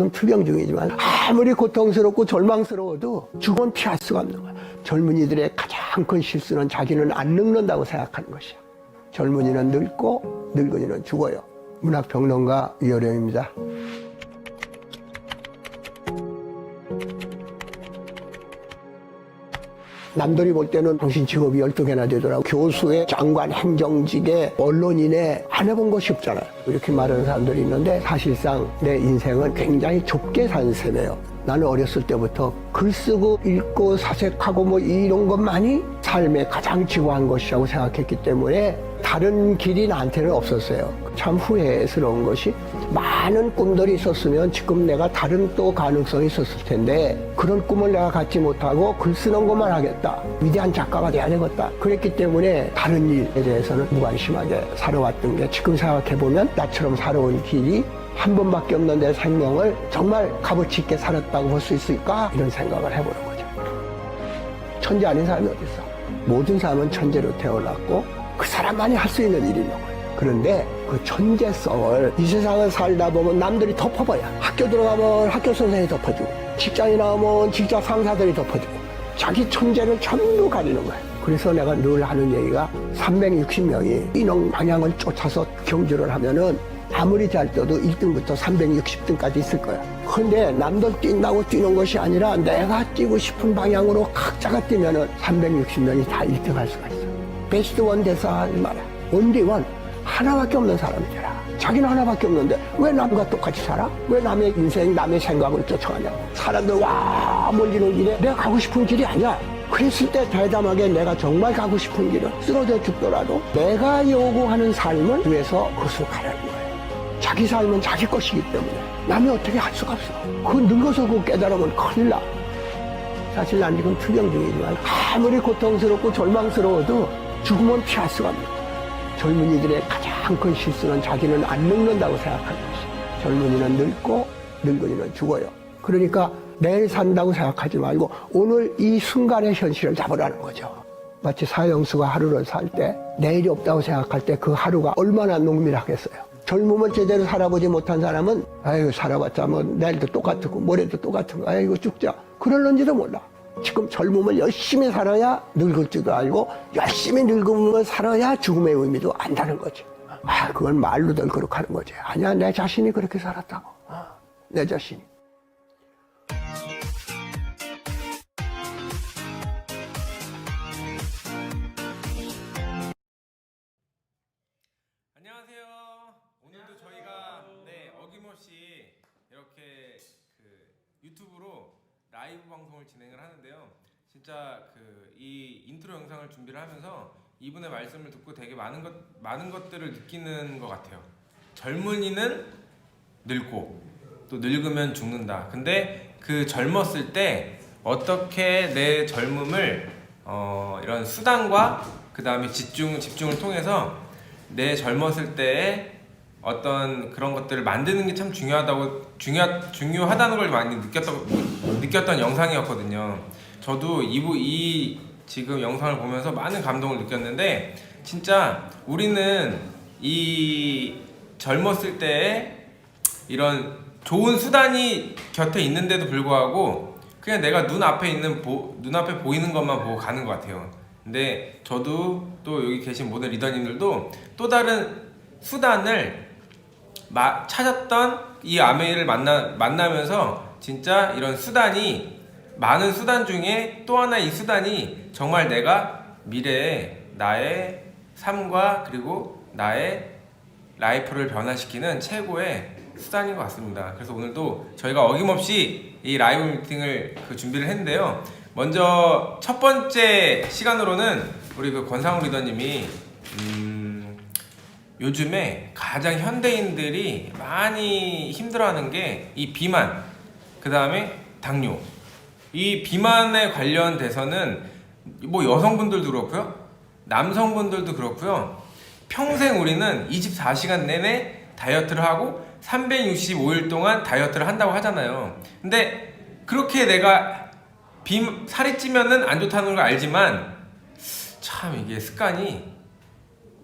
투병중이지만 아무리 고통스럽고 절망스러워도 죽음은 피할 수가 없는 거야. 젊은이들의 가장 큰 실수는 자기는 안 늙는다고 생각하는 것이야. 젊은이는 늙고 늙은이는 죽어요. 문학평론가 이어령입니다. 남들이 볼 때는 당신 직업이 12개나 되더라고. 교수의, 장관, 행정직의, 언론인의 안 해본 것이 없잖아요. 이렇게 말하는 사람들이 있는데 사실상 내 인생은 굉장히 좁게 산 셈이에요. 나는 어렸을 때부터 글 쓰고 읽고 사색하고 뭐 이런 것만이 삶의 가장 지고한 것이라고 생각했기 때문에 다른 길이 나한테는 없었어요. 참 후회스러운 것이 많은 꿈들이 있었으면 지금 내가 다른 또 가능성이 있었을 텐데 그런 꿈을 내가 갖지 못하고 글 쓰는 것만 하겠다. 위대한 작가가 돼야 되겠다. 그랬기 때문에 다른 일에 대해서는 무관심하게 살아왔던 게 지금 생각해보면 나처럼 살아온 길이 한 번밖에 없는 내 생명을 정말 값어치 있게 살았다고 볼 수 있을까? 이런 생각을 해보는 거죠. 천재 아닌 사람이 어디 있어? 모든 사람은 천재로 태어났고 그 사람만이 할 수 있는 일이 있는 거예요. 그런데 그 천재성을 이 세상을 살다 보면 남들이 덮어버려. 학교 들어가면 학교 선생님이 덮어주고 직장에 나오면 직장 상사들이 덮어주고 자기 천재를 전부 가리는 거예요. 그래서 내가 늘 하는 얘기가 360명이 이런 방향을 쫓아서 경주를 하면은 아무리 잘 떠도 1등부터 360등까지 있을 거야. 근데 남들 뛴다고 뛰는 것이 아니라 내가 뛰고 싶은 방향으로 각자가 뛰면은 360명이 다 1등 할 수가 있어. 베스트 원 돼서 하지 마라. 온리 원. 하나밖에 없는 사람이더라. 자기는 하나밖에 없는데 왜 남과 똑같이 살아? 왜 남의 인생, 남의 생각을 쫓아가냐? 사람들 와 몰리는 길에 내가 가고 싶은 길이 아니야. 그랬을 때 대담하게 내가 정말 가고 싶은 길은 쓰러져 죽더라도 내가 요구하는 삶을 위해서 그것을 가라는 거예요. 자기 삶은 자기 것이기 때문에 남이 어떻게 할 수가 없어. 그거 늙어서 그거 깨달으면 큰일 나. 사실 난 지금 투병 중이지만 아무리 고통스럽고 절망스러워도 죽음은 피할 수가 없는 거야. 젊은이들의 가장 큰 실수는 자기는 안 늙는다고 생각하는 것이. 젊은이는 늙고 늙은이는 죽어요. 그러니까 내일 산다고 생각하지 말고 오늘 이 순간의 현실을 잡으라는 거죠. 마치 사형수가 하루를 살 때 내일이 없다고 생각할 때 그 하루가 얼마나 농밀하겠어요. 젊음을 제대로 살아보지 못한 사람은 아이고 살아봤자 뭐 내일도 똑같고 모레도 똑같은 거 아이고 죽자 그럴는지도 몰라. 지금 젊음을 열심히 살아야 늙을 줄도 알고 열심히 늙음을 살아야 죽음의 의미도 안다는 거지. 아 그건 말로들 그렇게 하는 거지. 아니야 내 자신이 그렇게 살았다고. 내 자신이. 안녕하세요. 오늘도 저희가 어김없이 이렇게 유튜브로 라이브 방송을 진행을 하는데요. 진짜 이 인트로 영상을 준비를 하면서 이분의 말씀을 듣고 되게 많은 것들을 느끼는 것 같아요. 젊은이는 늙고 또 늙으면 죽는다. 근데 그 젊었을 때 어떻게 내 젊음을 이런 수단과 그 다음에 집중을 통해서 내 젊었을 때의 어떤 그런 것들을 만드는 게 참 중요하다는 걸 많이 느꼈던 영상이었거든요. 저도 이 지금 영상을 보면서 많은 감동을 느꼈는데 진짜 우리는 이 젊었을 때에 이런 좋은 수단이 곁에 있는데도 불구하고 그냥 내가 눈앞에 보이는 것만 보고 가는 것 같아요. 근데 저도 또 여기 계신 모든 리더님들도 또 다른 수단을 찾았던 이 아메이를 만나면서 진짜 이런 수단이 많은 수단 중에 또 하나 이 수단이 정말 내가 미래에 나의 삶과 그리고 나의 라이프를 변화시키는 최고의 수단인 것 같습니다. 그래서 오늘도 저희가 어김없이 이 라이브 미팅을 준비를 했는데요. 먼저 첫 번째 시간으로는 우리 권상우 리더님이 요즘에 가장 현대인들이 많이 힘들어하는 게 이 비만, 그 다음에 당뇨. 이 비만에 관련돼서는 뭐 여성분들도 그렇고요, 남성분들도 그렇고요. 평생 우리는 24시간 내내 다이어트를 하고 365일 동안 다이어트를 한다고 하잖아요. 근데 그렇게 내가 살이 찌면은 안 좋다는 걸 알지만 참 이게 습관이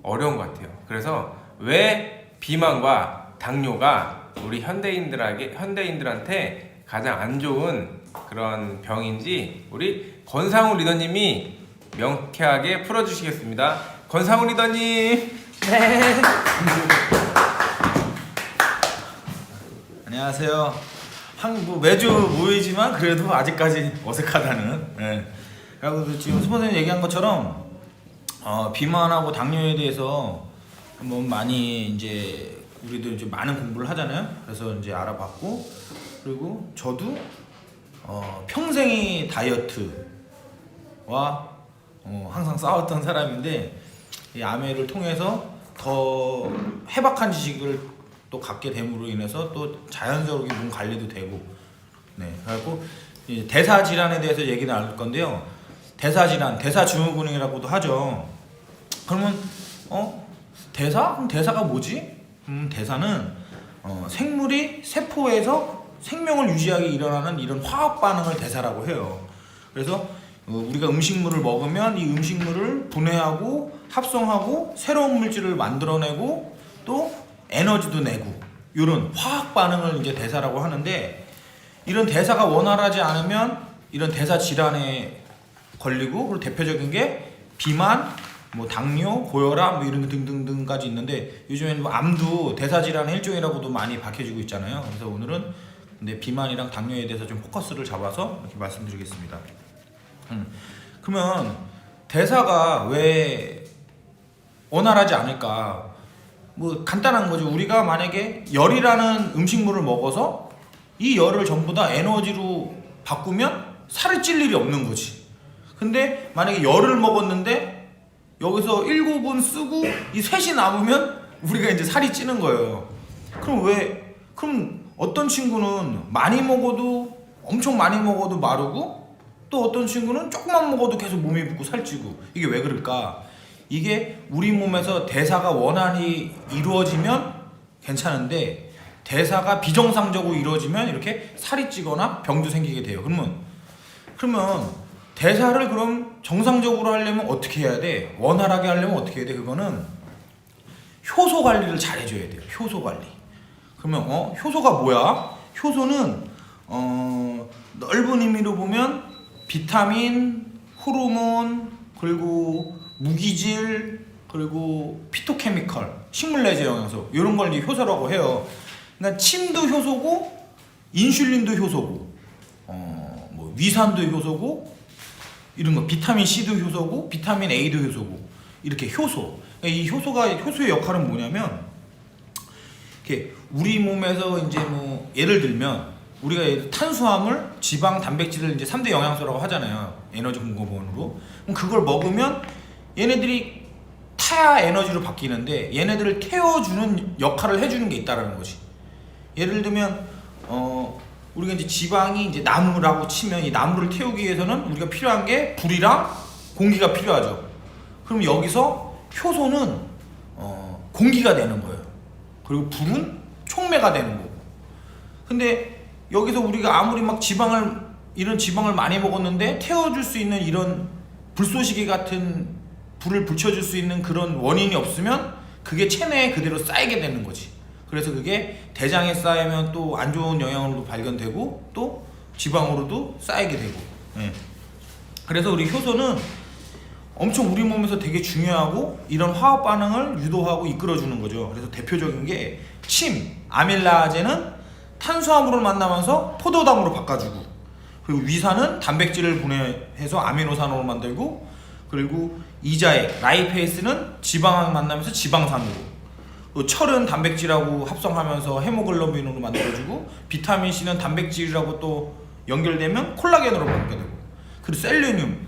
어려운 것 같아요. 그래서 왜 비만과 당뇨가 우리 현대인들한테 가장 안 좋은 그런 병인지 우리 권상우 리더님이 명쾌하게 풀어주시겠습니다. 권상우 리더님. 네. 안녕하세요. 뭐 매주 모이지만 그래도 아직까지 어색하다는. 네. 그리고 지금 스폰서님 얘기한 것처럼 비만하고 당뇨에 대해서 뭐 많이 이제 우리도 이제 많은 공부를 하잖아요. 그래서 이제 알아봤고, 그리고 저도 평생이 다이어트와 항상 싸웠던 사람인데, 이 아메를 통해서 더 해박한 지식을 또 갖게 됨으로 인해서 또 자연스럽게 몸 관리도 되고, 네, 그래갖고 대사 질환에 대해서 얘기 나눌 건데요. 대사 질환, 대사 증후군이라고도 하죠. 그러면 대사? 그럼 대사가 뭐지? 대사는 생물이 세포에서 생명을 유지하게 일어나는 이런 화학 반응을 대사라고 해요. 그래서 우리가 음식물을 먹으면 이 음식물을 분해하고 합성하고 새로운 물질을 만들어내고 또 에너지도 내고, 이런 화학 반응을 이제 대사라고 하는데, 이런 대사가 원활하지 않으면 이런 대사 질환에 걸리고, 그리고 대표적인 게 비만, 뭐 당뇨, 고혈압, 뭐 이런 게 등등등까지 있는데, 요즘에는 뭐 암도 대사 질환의 일종이라고도 많이 밝혀지고 있잖아요. 그래서 오늘은 근데 비만이랑 당뇨에 대해서 좀 포커스를 잡아서 이렇게 말씀드리겠습니다. 그러면 대사가 왜 원활하지 않을까? 뭐 간단한 거죠. 우리가 만약에 열이라는 음식물을 먹어서 이 열을 전부 다 에너지로 바꾸면 살이 찔 일이 없는 거지. 근데 만약에 열을 먹었는데 여기서 7은 쓰고 이 셋이 남으면 우리가 이제 살이 찌는 거예요. 그럼 어떤 친구는 많이 먹어도, 엄청 많이 먹어도 마르고, 또 어떤 친구는 조금만 먹어도 계속 몸이 붓고 살찌고. 이게 왜 그럴까? 이게 우리 몸에서 대사가 원활히 이루어지면 괜찮은데, 대사가 비정상적으로 이루어지면 이렇게 살이 찌거나 병도 생기게 돼요. 그러면 대사를 그럼 정상적으로 하려면 어떻게 해야 돼? 원활하게 하려면 어떻게 해야 돼? 그거는 효소 관리를 잘 해줘야 돼요. 효소 관리. 그러면 효소가 뭐야? 효소는 넓은 의미로 보면 비타민, 호르몬, 그리고 무기질, 그리고 피토케미컬, 식물 내재 영양소, 이런 걸 이제 효소라고 해요. 그러니까 침도 효소고, 인슐린도 효소고, 뭐 위산도 효소고, 이런 거 비타민 C도 효소고, 비타민 A도 효소고, 이렇게 효소. 그러니까 이 효소의 역할은 뭐냐면, 이렇게 우리 몸에서 이제 뭐 예를 들면 우리가 탄수화물, 지방, 단백질을 이제 3대 영양소라고 하잖아요. 에너지 공급원으로. 그럼 그걸 먹으면 얘네들이 타야 에너지로 바뀌는데, 얘네들을 태워주는 역할을 해주는 게 있다라는 거지. 예를 들면 우리가 이제 지방이 이제 나무라고 치면, 이 나무를 태우기 위해서는 우리가 필요한 게 불이랑 공기가 필요하죠. 그럼 여기서 효소는 공기가 되는 거예요. 그리고 불은 촉매가 되는 거고. 근데 여기서 우리가 아무리 막 이런 지방을 많이 먹었는데 태워줄 수 있는 이런 불쏘시개 같은 불을 붙여줄 수 있는 그런 원인이 없으면 그게 체내에 그대로 쌓이게 되는 거지. 그래서 그게 대장에 쌓이면 또 안 좋은 영향으로도 발견되고, 또 지방으로도 쌓이게 되고. 네. 그래서 우리 효소는 엄청 우리 몸에서 되게 중요하고, 이런 화학 반응을 유도하고 이끌어주는 거죠. 그래서 대표적인 게 침, 아밀라제는 탄수화물을 만나면서 포도당으로 바꿔주고, 그리고 위산은 단백질을 분해해서 아미노산으로 만들고, 그리고 이자액, 라이페이스는 지방을 만나면서 지방산으로, 철은 단백질하고 합성하면서 헤모글로빈으로 만들어주고, 비타민 C는 단백질이라고 또 연결되면 콜라겐으로 바뀌게 되고, 그리고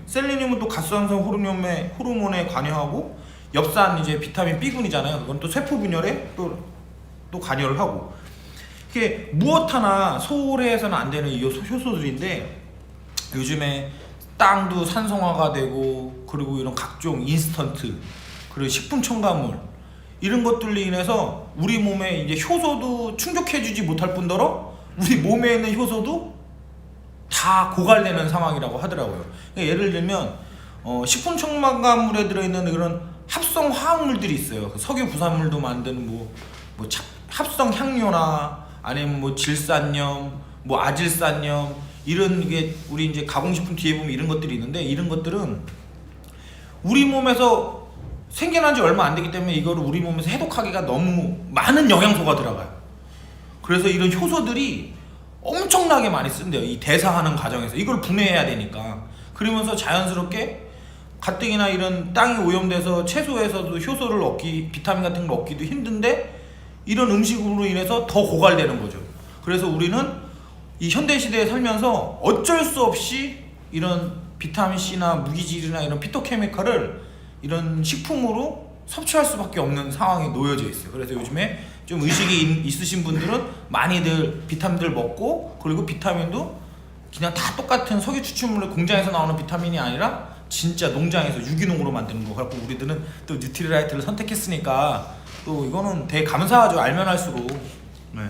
셀레늄은 또 가스환성 호르몬에 관여하고, 엽산 이제 비타민 B군이잖아요. 그건 또 세포 분열에 또 관여를 하고. 이게 무엇 하나 소홀해서는 안 되는 이 효소들인데, 요즘에 땅도 산성화가 되고, 그리고 이런 각종 인스턴트, 그리고 식품 첨가물, 이런 것들로 인해서 우리 몸에 이제 효소도 충족해주지 못할 뿐더러 우리 몸에 있는 효소도 다 고갈되는 상황이라고 하더라고요. 그러니까 예를 들면 식품 첨가물에 들어있는 그런 합성 화학물들이 있어요. 석유 부산물도 만드는 합성 향료나 아니면 뭐 질산염, 뭐 아질산염 이런 게 우리 이제 가공식품 뒤에 보면 이런 것들이 있는데 이런 것들은 우리 몸에서 생겨난 지 얼마 안 되기 때문에 이거를 우리 몸에서 해독하기가 너무 많은 영양소가 들어가요. 그래서 이런 효소들이 엄청나게 많이 쓴대요. 이 대사하는 과정에서 이걸 분해해야 되니까. 그러면서 자연스럽게 가뜩이나 이런 땅이 오염돼서 채소에서도 효소를 얻기, 비타민 같은 걸 얻기도 힘든데 이런 음식으로 인해서 더 고갈되는 거죠. 그래서 우리는 이 현대시대에 살면서 어쩔 수 없이 이런 비타민C나 무기질이나 이런 피토케미컬을 이런 식품으로 섭취할 수밖에 없는 상황에 놓여져 있어요. 그래서 요즘에 좀 의식이 있으신 분들은 많이들 비타민들 먹고, 그리고 비타민도 그냥 다 똑같은 석유 추출물의 공장에서 나오는 비타민이 아니라 진짜 농장에서 유기농으로 만드는 거 갖고 우리들은 또 뉴트리라이트를 선택했으니까 또 이거는 되게 감사하죠. 알면 할수록. 네.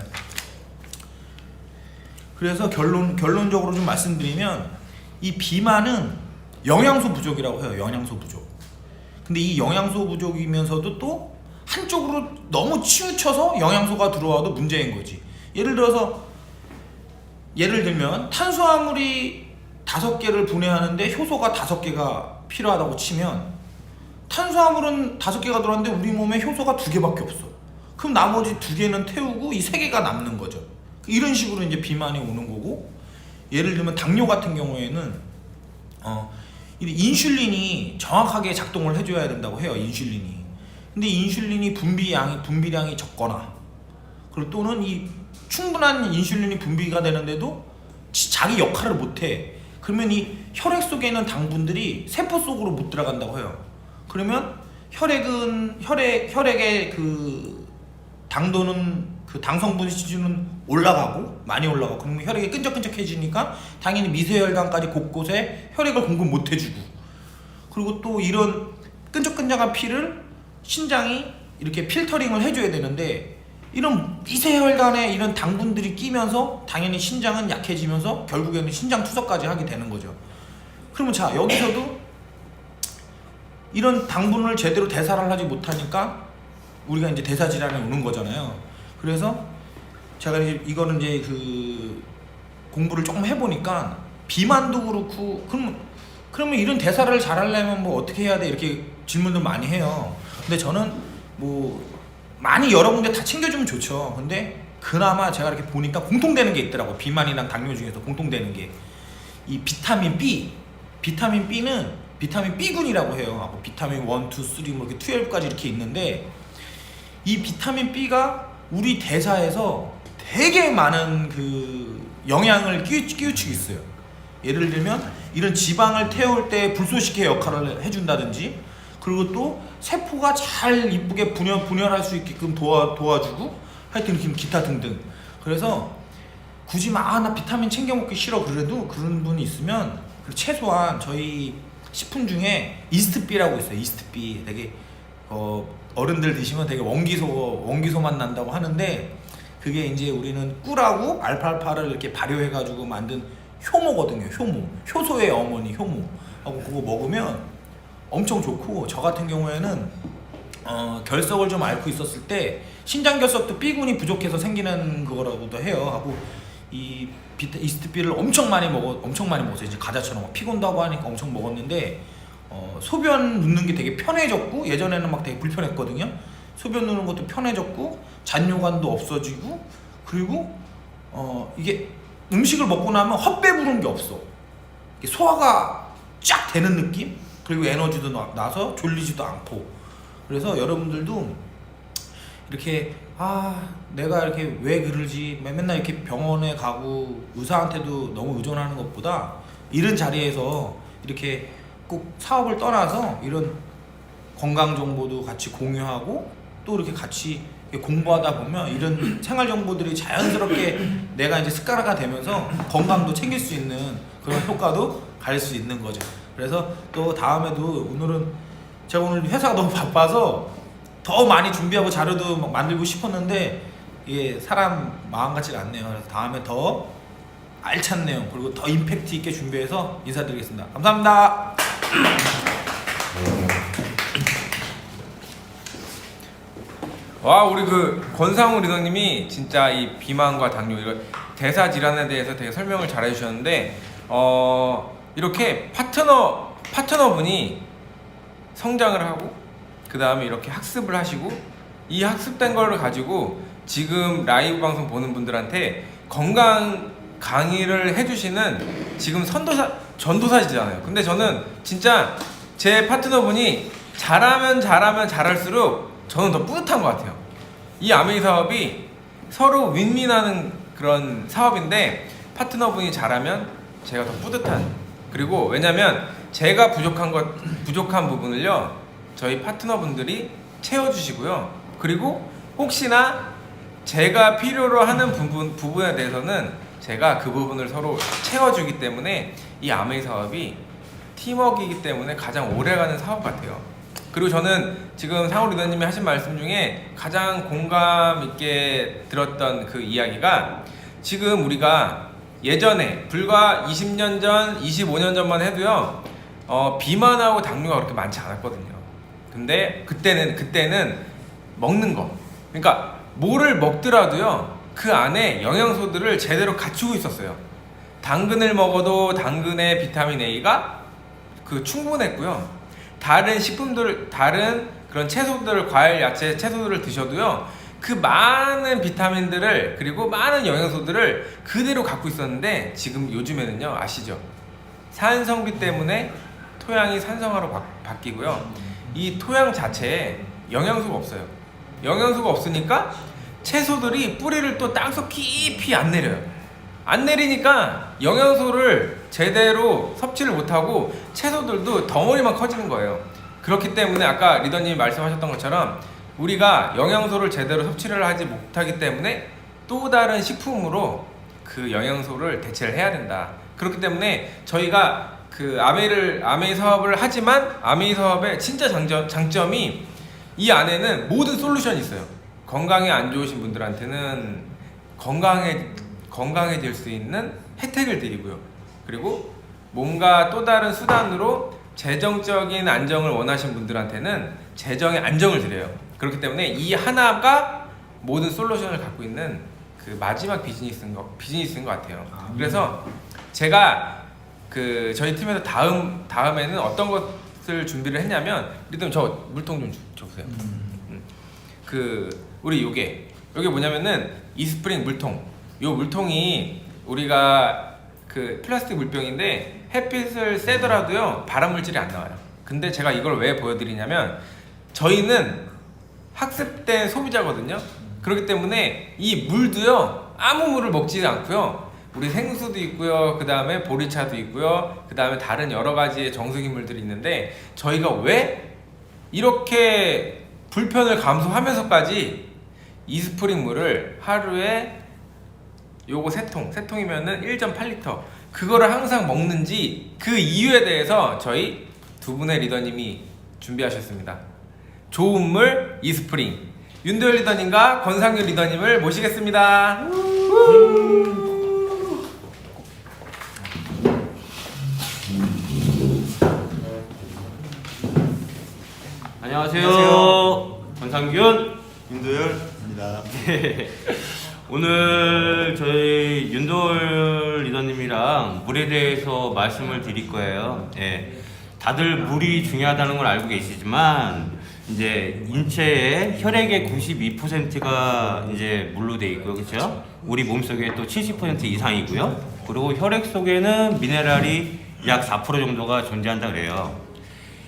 그래서 결론적으로 좀 말씀드리면 이 비만은 영양소 부족이라고 해요. 영양소 부족. 근데 이 영양소 부족이면서도 또 한쪽으로 너무 치우쳐서 영양소가 들어와도 문제인 거지. 예를 들면 탄수화물이 5개를 분해하는데 효소가 5개가 필요하다고 치면 탄수화물은 5개가 들어왔는데 우리 몸에 효소가 2개밖에 없어. 그럼 나머지 2개는 태우고 이 3개가 남는 거죠. 이런 식으로 이제 비만이 오는 거고, 예를 들면 당뇨 같은 경우에는 인슐린이 정확하게 작동을 해줘야 된다고 해요. 인슐린이. 근데 인슐린이 분비량이 적거나, 그리고 또는 이 충분한 인슐린이 분비가 되는데도 자기 역할을 못해. 그러면 이 혈액 속에 있는 당분들이 세포 속으로 못 들어간다고 해요. 그러면 혈액의 그 당도는, 그 당성분 수준은 올라가고, 많이 올라가고, 그러면 혈액이 끈적끈적해지니까 당연히 미세혈관까지 곳곳에 혈액을 공급 못 해주고, 그리고 또 이런 끈적끈적한 피를 신장이 이렇게 필터링을 해줘야 되는데 이런 미세혈관에 이런 당분들이 끼면서 당연히 신장은 약해지면서 결국에는 신장 투석까지 하게 되는 거죠. 그러면 자, 여기서도 이런 당분을 제대로 대사를 하지 못하니까 우리가 이제 대사 질환이 오는 거잖아요. 그래서 제가 이거는 이제 그 공부를 조금 해보니까 비만도 그렇고, 그러면 이런 대사를 잘하려면 뭐 어떻게 해야 돼? 이렇게 질문들 많이 해요. 근데 저는 뭐 많이 여러 군데 다 챙겨주면 좋죠. 근데 그나마 제가 이렇게 보니까 공통되는 게 있더라고. 비만이랑 당뇨 중에서 공통되는 게 이 비타민 B. 비타민 B는 비타민 B군이라고 해요. 비타민 1, 2, 3 뭐 이렇게 12까지 이렇게 있는데 이 비타민 B가 우리 대사에서 되게 많은 그 영향을 끼우치고 있어요. 예를 들면 이런 지방을 태울 때 불소식해 역할을 해준다든지, 그리고 또 세포가 잘 이쁘게 분열할 수 있게끔 도와주고, 하여튼 기타 등등. 그래서 굳이 나 비타민 챙겨 먹기 싫어 그래도 그런 분이 있으면 최소한 저희 식품 중에 이스트비라고 있어요. 이스트비 되게 어른들 드시면 되게 원기소 맛 난다고 하는데, 그게 이제 우리는 꿀하고 알팔파를 이렇게 발효해가지고 만든 효모거든요. 효소의 어머니 효모 하고 그거 먹으면 엄청 좋고, 저 같은 경우에는 결석을 좀 앓고 있었을 때 신장 결석도 B군이 부족해서 생기는 거라고도 해요. 하고 이 이스트비를 엄청 많이 먹었어요. 이제 과자처럼 피곤도 하고 하니까 엄청 먹었는데 소변 눕는 게 되게 편해졌고, 예전에는 막 되게 불편했거든요. 소변 누는 것도 편해졌고, 잔뇨관도 없어지고, 그리고 이게 음식을 먹고 나면 헛배 부른 게 없어. 소화가 쫙 되는 느낌? 그리고 에너지도 나서 졸리지도 않고. 그래서 여러분들도 이렇게 내가 이렇게 왜 그러지, 맨날 이렇게 병원에 가고 의사한테도 너무 의존하는 것보다 이런 자리에서 이렇게 꼭 사업을 떠나서 이런 건강 정보도 같이 공유하고, 또 이렇게 같이 공부하다 보면 이런 생활 정보들이 자연스럽게 내가 이제 습관화가 되면서 건강도 챙길 수 있는 그런 효과도 갈 수 있는 거죠. 그래서 또 다음에도, 제가 오늘 회사가 너무 바빠서 더 많이 준비하고 자료도 만들고 싶었는데 이게 사람 마음 같지가 않네요. 그래서 다음에 더 알찬 내용, 그리고 더 임팩트 있게 준비해서 인사드리겠습니다. 감사합니다. 와, 우리 그 권상우 리더님이 진짜 이 비만과 당뇨 이런 대사 질환에 대해서 되게 설명을 잘 해주셨는데 이렇게 파트너분이 성장을 하고 그 다음에 이렇게 학습을 하시고 이 학습된 거를 가지고 지금 라이브 방송 보는 분들한테 건강 강의를 해주시는 지금 전도사시잖아요. 근데 저는 진짜 제 파트너분이 잘하면 잘할수록 저는 더 뿌듯한 것 같아요. 이 아메이 사업이 서로 윈윈하는 그런 사업인데 파트너분이 잘하면 제가 더 뿌듯한, 그리고 왜냐면 제가 부족한 부분을요 저희 파트너분들이 채워주시고요. 그리고 혹시나 제가 필요로 하는 부분에 대해서는 제가 그 부분을 서로 채워주기 때문에 이 아메이 사업이 팀워크이기 때문에 가장 오래가는 사업 같아요. 그리고 저는 지금 상우 리더님이 하신 말씀 중에 가장 공감 있게 들었던 그 이야기가, 지금 우리가 예전에 불과 20년 전, 25년 전만 해도요 비만하고 당뇨가 그렇게 많지 않았거든요. 근데 그때는 먹는 거, 그러니까 뭐를 먹더라도요 그 안에 영양소들을 제대로 갖추고 있었어요. 당근을 먹어도 당근의 비타민 A가 충분했고요. 다른 그런 채소들을, 과일, 야채, 채소들을 드셔도요 그 많은 비타민들을 그리고 많은 영양소들을 그대로 갖고 있었는데, 지금 요즘에는요 아시죠? 산성비 때문에 토양이 산성화로 바뀌고요. 이 토양 자체에 영양소가 없어요. 영양소가 없으니까 채소들이 뿌리를 또 땅속 깊이 안 내려요. 안 내리니까 영양소를 제대로 섭취를 못하고 채소들도 덩어리만 커지는 거예요. 그렇기 때문에 아까 리더님이 말씀하셨던 것처럼 우리가 영양소를 제대로 섭취를 하지 못하기 때문에 또 다른 식품으로 그 영양소를 대체를 해야 된다. 그렇기 때문에 저희가 그 아메이 사업을 하지만 아메이 사업의 진짜 장점이 이 안에는 모든 솔루션이 있어요. 건강에 안 좋으신 분들한테는 건강해질 수 있는 혜택을 드리고요. 그리고 뭔가 또 다른 수단으로 재정적인 안정을 원하시는 분들한테는 재정의 안정을 드려요. 그렇기 때문에 이 하나가 모든 솔루션을 갖고 있는 그 마지막 비즈니스인 것 같아요. 그래서 제가 저희 팀에서 다음에는 어떤 것을 준비를 했냐면, 일단 저 물통 좀 줘보세요. 우리 요게 뭐냐면은 이스프링 물통. 요 물통이 우리가 플라스틱 물병인데 햇빛을 쐬더라도요 발암 물질이 안 나와요. 근데 제가 이걸 왜 보여드리냐면, 저희는 학습된 소비자거든요. 그렇기 때문에 이 물도요 아무 물을 먹지 않고요, 우리 생수도 있고요, 그 다음에 보리차도 있고요, 그 다음에 다른 여러 가지의 정수기물들이 있는데, 저희가 왜 이렇게 불편을 감수하면서까지 이스프링 물을 하루에 요거 3통이면은 1.8리터 그거를 항상 먹는지, 그 이유에 대해서 저희 두 분의 리더님이 준비하셨습니다. 좋은 물 이스프링, 윤도열 리더님과 권상규 리더님을 모시겠습니다. 안녕하세요. 권상균, 윤도열입니다. 네. 오늘 저희 윤도열 리더님이랑 물에 대해서 말씀을 드릴 거예요. 네. 다들 물이 중요하다는 걸 알고 계시지만 이제 인체의 혈액의 92%가 이제 물로 돼 있고요, 그렇죠? 우리 몸속에 또 70% 이상이고요. 그리고 혈액 속에는 미네랄이 약 4% 정도가 존재한다 그래요.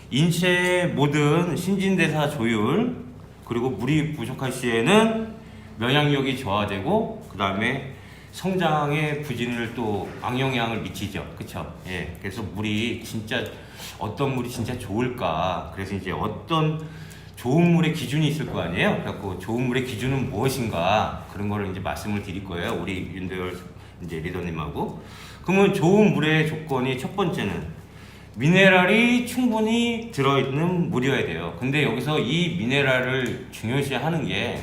인체의 모든 신진대사 조율, 그리고 물이 부족할 시에는 면역력이 저하되고 그 다음에 성장에 부진을 또 악영향을 미치죠, 그쵸? 예, 그래서 물이 진짜 어떤 물이 진짜 좋을까, 그래서 이제 어떤 좋은 물의 기준이 있을 거 아니에요. 그래갖고 좋은 물의 기준은 무엇인가, 그런 거를 이제 말씀을 드릴 거예요, 우리 윤도열 이제 리더님하고. 그러면 좋은 물의 조건이 첫 번째는 미네랄이 충분히 들어있는 물이어야 돼요. 근데 여기서 이 미네랄을 중요시하는 게,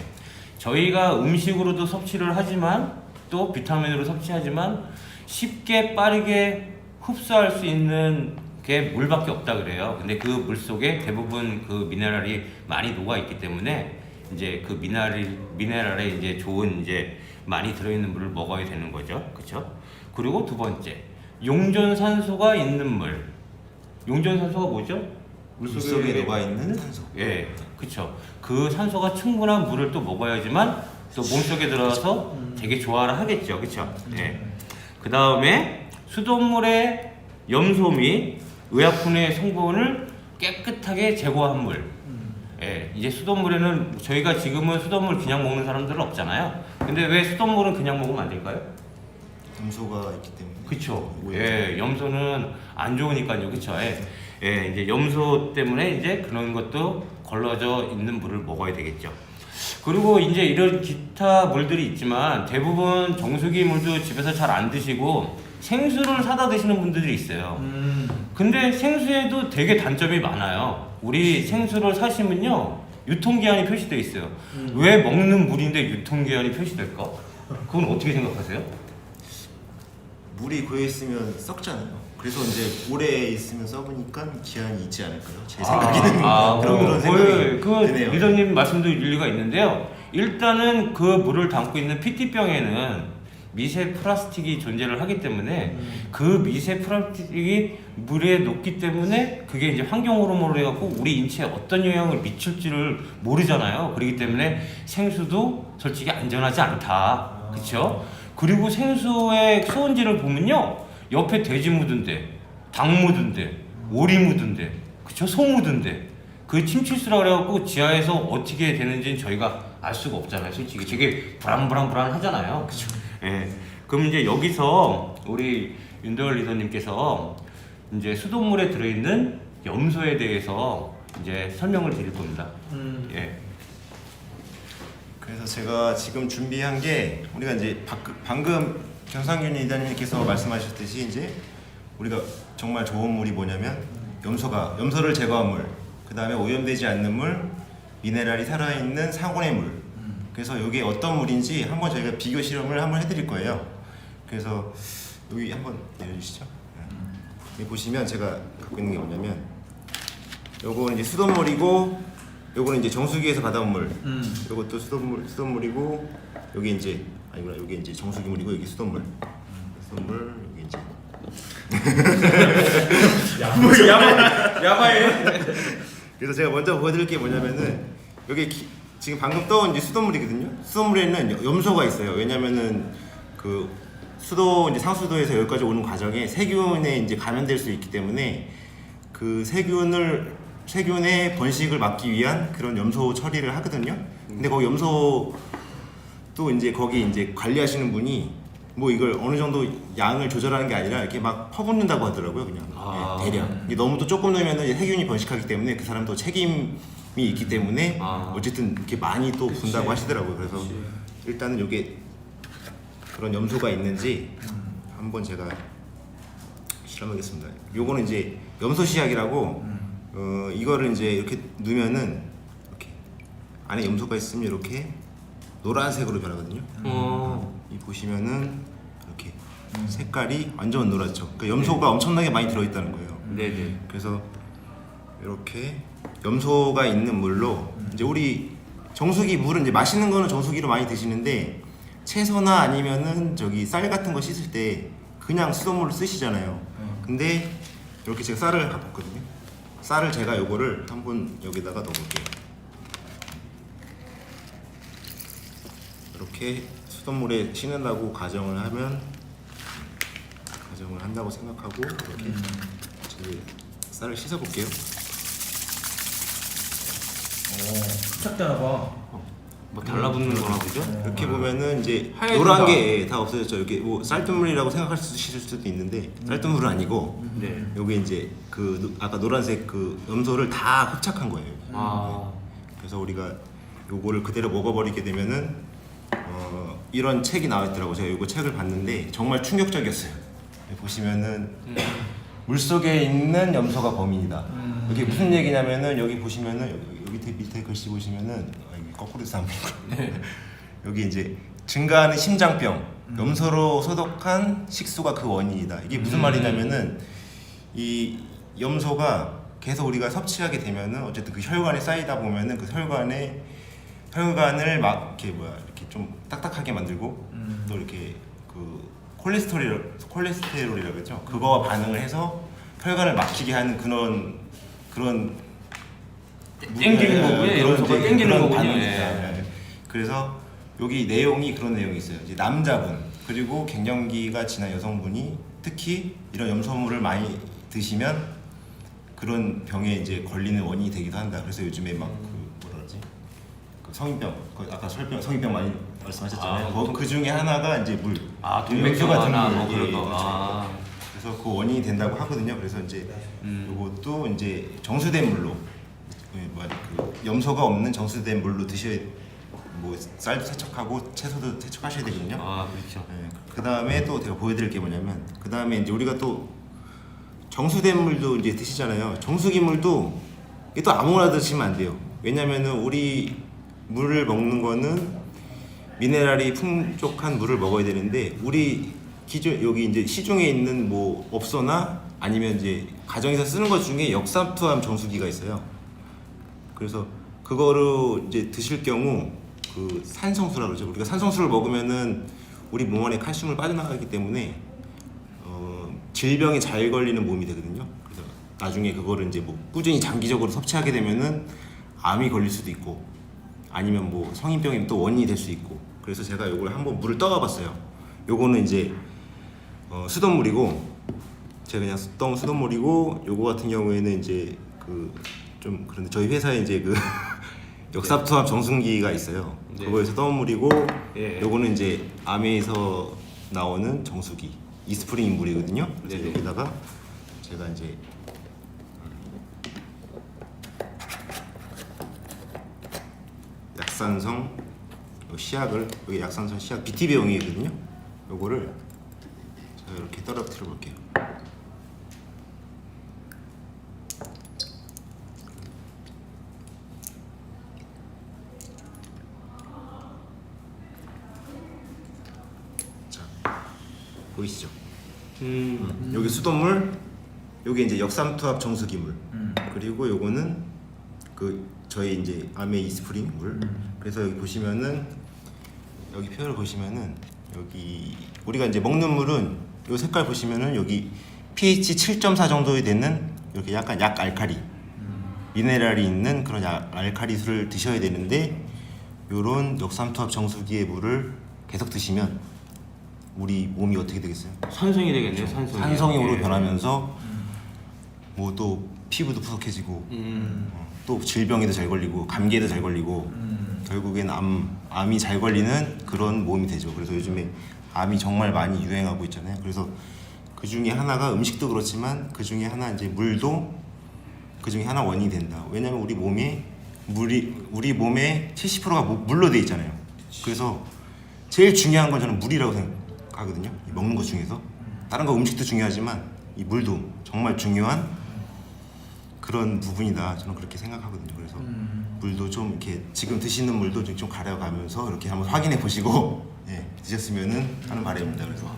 저희가 음식으로도 섭취를 하지만 또 비타민으로 섭취하지만 쉽게 빠르게 흡수할 수 있는 게 물밖에 없다 그래요. 근데 그 물 속에 대부분 그 미네랄이 많이 녹아 있기 때문에 이제 그 미네랄에 이제 좋은 이제 많이 들어있는 물을 먹어야 되는 거죠, 그렇죠? 그리고 두 번째, 용존산소가 있는 물. 용존산소가 뭐죠? 물속에 녹아있는 산소. 예, 그렇죠. 그 산소가 충분한 물을 또 먹어야지만 또 몸속에 들어가서 되게 조화를 하겠죠, 그렇죠? 예. 그 다음에 수돗물의 염소 및 의약품의 성분을 깨끗하게 제거한 물. 예, 이제 수돗물에는 저희가 지금은 수돗물 그냥 먹는 사람들은 없잖아요. 근데 왜 수돗물은 그냥 먹으면 안 될까요? 염소가 있기 때문에. 그쵸. 예, 염소는 안 좋으니까요. 그쵸. 예. 예, 이제 염소 때문에 이제 그런 것도 걸러져 있는 물을 먹어야 되겠죠. 그리고 이제 이런 기타 물들이 있지만 대부분 정수기 물도 집에서 잘 안 드시고 생수를 사다 드시는 분들이 있어요. 근데 생수에도 되게 단점이 많아요. 우리 생수를 사시면요, 유통기한이 표시되어 있어요. 왜 먹는 물인데 유통기한이 표시될까? 그건 어떻게 생각하세요? 물이 고여 있으면 썩잖아요. 그래서 이제 오래 있으면 썩으니까 기한이 있지 않을까요? 제 생각에는 그런 생각이 그 드네요. 리더님 말씀도 일리가 있는데요. 일단은 그 물을 담고 있는 PT병에는 미세 플라스틱이 존재를 하기 때문에 그 미세 플라스틱이 물에 녹기 때문에 그게 이제 환경 호르몬으로 해갖고 우리 인체에 어떤 영향을 미칠지를 모르잖아요. 그렇기 때문에 생수도 솔직히 안전하지 않다. 그렇죠? 그리고 생수의 수온지를 보면요, 옆에 돼지 묻은데, 닭 묻은데, 오리 묻은데, 그쵸? 소 묻은데, 그 침실수라 그래갖고 지하에서 어떻게 되는지는 저희가 알 수가 없잖아요. 솔직히 되게 불안하잖아요. 그쵸? 예. 그럼 이제 여기서 우리 윤도열 리더님께서 이제 수돗물에 들어있는 염소에 대해서 이제 설명을 드릴 겁니다. 예. 그래서 제가 지금 준비한 게, 우리가 이제 방금 경상균 리더님께서 말씀하셨듯이 이제 우리가 정말 좋은 물이 뭐냐면 염소를 제거한 물, 그 다음에 오염되지 않는 물, 미네랄이 살아있는 상온의 물. 그래서 이게 어떤 물인지 한번 저희가 비교 실험을 한번 해드릴 거예요. 그래서 여기 한번 내려주시죠. 여기 보시면 제가 갖고 있는 게 뭐냐면, 요거는 이제 수돗물이고, 요거는 이제 정수기에서 받아온 물. 요것도 수돗물이고, 여기 이제 아니구나, 여기 이제 정수기물이고, 여기 수돗물. 수돗물, 여기 이제. 야바해. 그래서 제가 먼저 보여드릴 게 뭐냐면은, 여기 지금 방금 떠온 이제 수돗물이거든요. 수돗물에는 염소가 있어요. 왜냐면은 그 수도 이제 상수도에서 여기까지 오는 과정에 세균에 이제 감염될 수 있기 때문에 그 세균의 번식을 막기 위한 그런 염소 처리를 하거든요. 근데 거기 염소 또 이제 거기 이제 관리하시는 분이 뭐 이걸 어느 정도 양을 조절하는 게 아니라 이렇게 막 퍼붓는다고 하더라고요, 그냥. 예, 대량. 이게 너무 또 조금 넣으면은 이제 세균이 번식하기 때문에 그 사람도 책임이 있기 때문에 어쨌든 이렇게 많이 또 분다고 하시더라고요. 그래서 일단은 이게 그런 염소가 있는지 한번 제가 실험하겠습니다. 요거는 이제 염소 시약이라고 이거를 이제 이렇게 넣으면은 이렇게 안에 염소가 있으면 이렇게 노란색으로 변하거든요. 이 보시면은 이렇게 색깔이 완전 노랗죠. 그러니까 염소가 엄청나게 많이 들어있다는 거예요. 네네. 그래서 이렇게 염소가 있는 물로 이제 우리 정수기 물은 이제 마시는 거는 정수기로 많이 드시는데 채소나 아니면은 저기 쌀 같은 거 씻을 때 그냥 수돗물을 쓰시잖아요. 근데 이렇게 제가 쌀을 갖고 왔거든요. 쌀을 제가 요거를 한번 여기다가 넣어볼게요. 이렇게 수돗물에 씻는다고 가정을 한다고 생각하고 이렇게 제 쌀을 씻어볼게요. 착되나 봐. 뭐 달라붙는 거나 보죠? 이렇게 보면은 이제 하얘진다. 노란 게 다 없어졌죠. 이렇게 뭐 쌀뜨물이라고 생각하실 수도 있는데 쌀뜨물은 아니고 네. 여기 이제 그 아까 노란색 그 염소를 다 흡착한 거예요. 그래서 우리가 요거를 그대로 먹어버리게 되면은 이런 책이 나와있더라고요. 제가 요거 책을 봤는데 정말 충격적이었어요. 여기 보시면은 물속에 있는 염소가 범인이다. 이게 무슨 얘기냐면은 여기 보시면은 여기 밑에 글씨 보시면은 여기 거꾸로 써서 안 보이고 여기 이제 증가하는 심장병, 염소로 소독한 식수가 그 원인이다. 이게 무슨 말이냐면은 이 염소가 계속 우리가 섭취하게 되면은 어쨌든 그 혈관에 쌓이다 보면은 그 혈관에 혈관을 막 이렇게 이렇게 좀 딱딱하게 만들고 또 이렇게 그 콜레스테롤이라고 그러죠. 그거와 반응을 해서 혈관을 막히게 하는 그런 땡기는 거고요. 염소가 땡기는 거군요. 반응이 예. 있다. 그래서 여기 내용이 그런 내용이 있어요. 이제 남자분 그리고 갱년기가 지난 여성분이 특히 이런 염소물을 많이 드시면 그런 병에 이제 걸리는 원인이 되기도 한다. 그래서 요즘에 막 그 뭐라 그러지? 그 성인병, 아까 성인병 많이 말씀하셨잖아요. 그 중에 하나가 이제 물. 동맥경 같은 하나 물. 뭐 예, 그런 거. 그렇죠. 그래서 그 원인이 된다고 하거든요. 그래서 이제 이것도 이제 정수된 물로, 그 염소가 없는 정수된 물로 드셔야, 뭐 쌀도 세척하고 채소도 세척하셔야 되거든요. 그렇죠. 그 다음에 또 제가 보여드릴 게 뭐냐면, 그 다음에 이제 우리가 또 정수된 물도 이제 드시잖아요. 정수기 물도 이게 또 아무거나 드시면 안 돼요. 왜냐면은 우리 물을 먹는 거는 미네랄이 풍족한 물을 먹어야 되는데, 우리 기존 여기 이제 시중에 있는 뭐 업소나 아니면 이제 가정에서 쓰는 것 중에 역삼투압 정수기가 있어요. 그래서 그거를 이제 드실 경우 그 산성수라고 그러죠. 우리가 산성수를 먹으면은 우리 몸 안에 칼슘을 빠져나가기 때문에 질병이 잘 걸리는 몸이 되거든요. 그래서 나중에 그거를 이제 뭐 꾸준히 장기적으로 섭취하게 되면은 암이 걸릴 수도 있고 아니면 뭐 성인병이 또 원인이 될 수 있고. 그래서 제가 요걸 한번 물을 떠가봤어요. 요거는 이제 수돗물이고, 제가 그냥 떠온 수돗물이고, 요거 같은 경우에는 이제 그 좀 그런데 저희 회사에 이제 그 역삼투압 정수기가 있어요. 네. 그거에서 떠온 물이고, 예. 요거는 이제 암에서 나오는 정수기 이스프링 물이거든요. 그래서 네네. 여기다가 제가 이제 약산성 시약을, 여기 약산성 시약 BTB용이거든요. 요거를 제가 이렇게 떨어뜨려 볼게요. 자, 보이시죠? 여기 수돗물, 여기 이제 역삼투압 정수기물, 그리고 요거는 그 저희 이제 아메 이스프링 물. 그래서 여기 보시면은, 여기 표를 보시면은, 여기 우리가 이제 먹는 물은 요 색깔 보시면은 여기 pH 7.4 정도에 되는 이렇게 약간 약 알칼리, 미네랄이 있는 그런 알칼리 술을 드셔야 되는데, 요런 역삼투압 정수기의 물을 계속 드시면 우리 몸이 어떻게 되겠어요? 산성이 되겠네요. 산성형으로 예. 변하면서 뭐 또 피부도 푸석해지고 또 질병에도 잘 걸리고 감기에도 잘 걸리고 결국엔 암이 잘 걸리는 그런 몸이 되죠. 그래서 요즘에 암이 정말 많이 유행하고 있잖아요. 그래서 그 중에 하나가 음식도 그렇지만 그 중에 하나 이제 물도 그 중에 하나 원인이 된다. 왜냐면 우리 몸에 우리 몸의 70%가 물로 돼 있잖아요. 그래서 제일 중요한 건 저는 물이라고 생각하거든요. 이 먹는 것 중에서 다른 거 음식도 중요하지만 이 물도 정말 중요한 그런 부분이다. 저는 그렇게 생각하거든요. 그래서 물도 좀 이렇게 지금 드시는 물도 좀 가려가면서 이렇게 한번 확인해 보시고 드셨으면은 하는 바람입니다. 그래서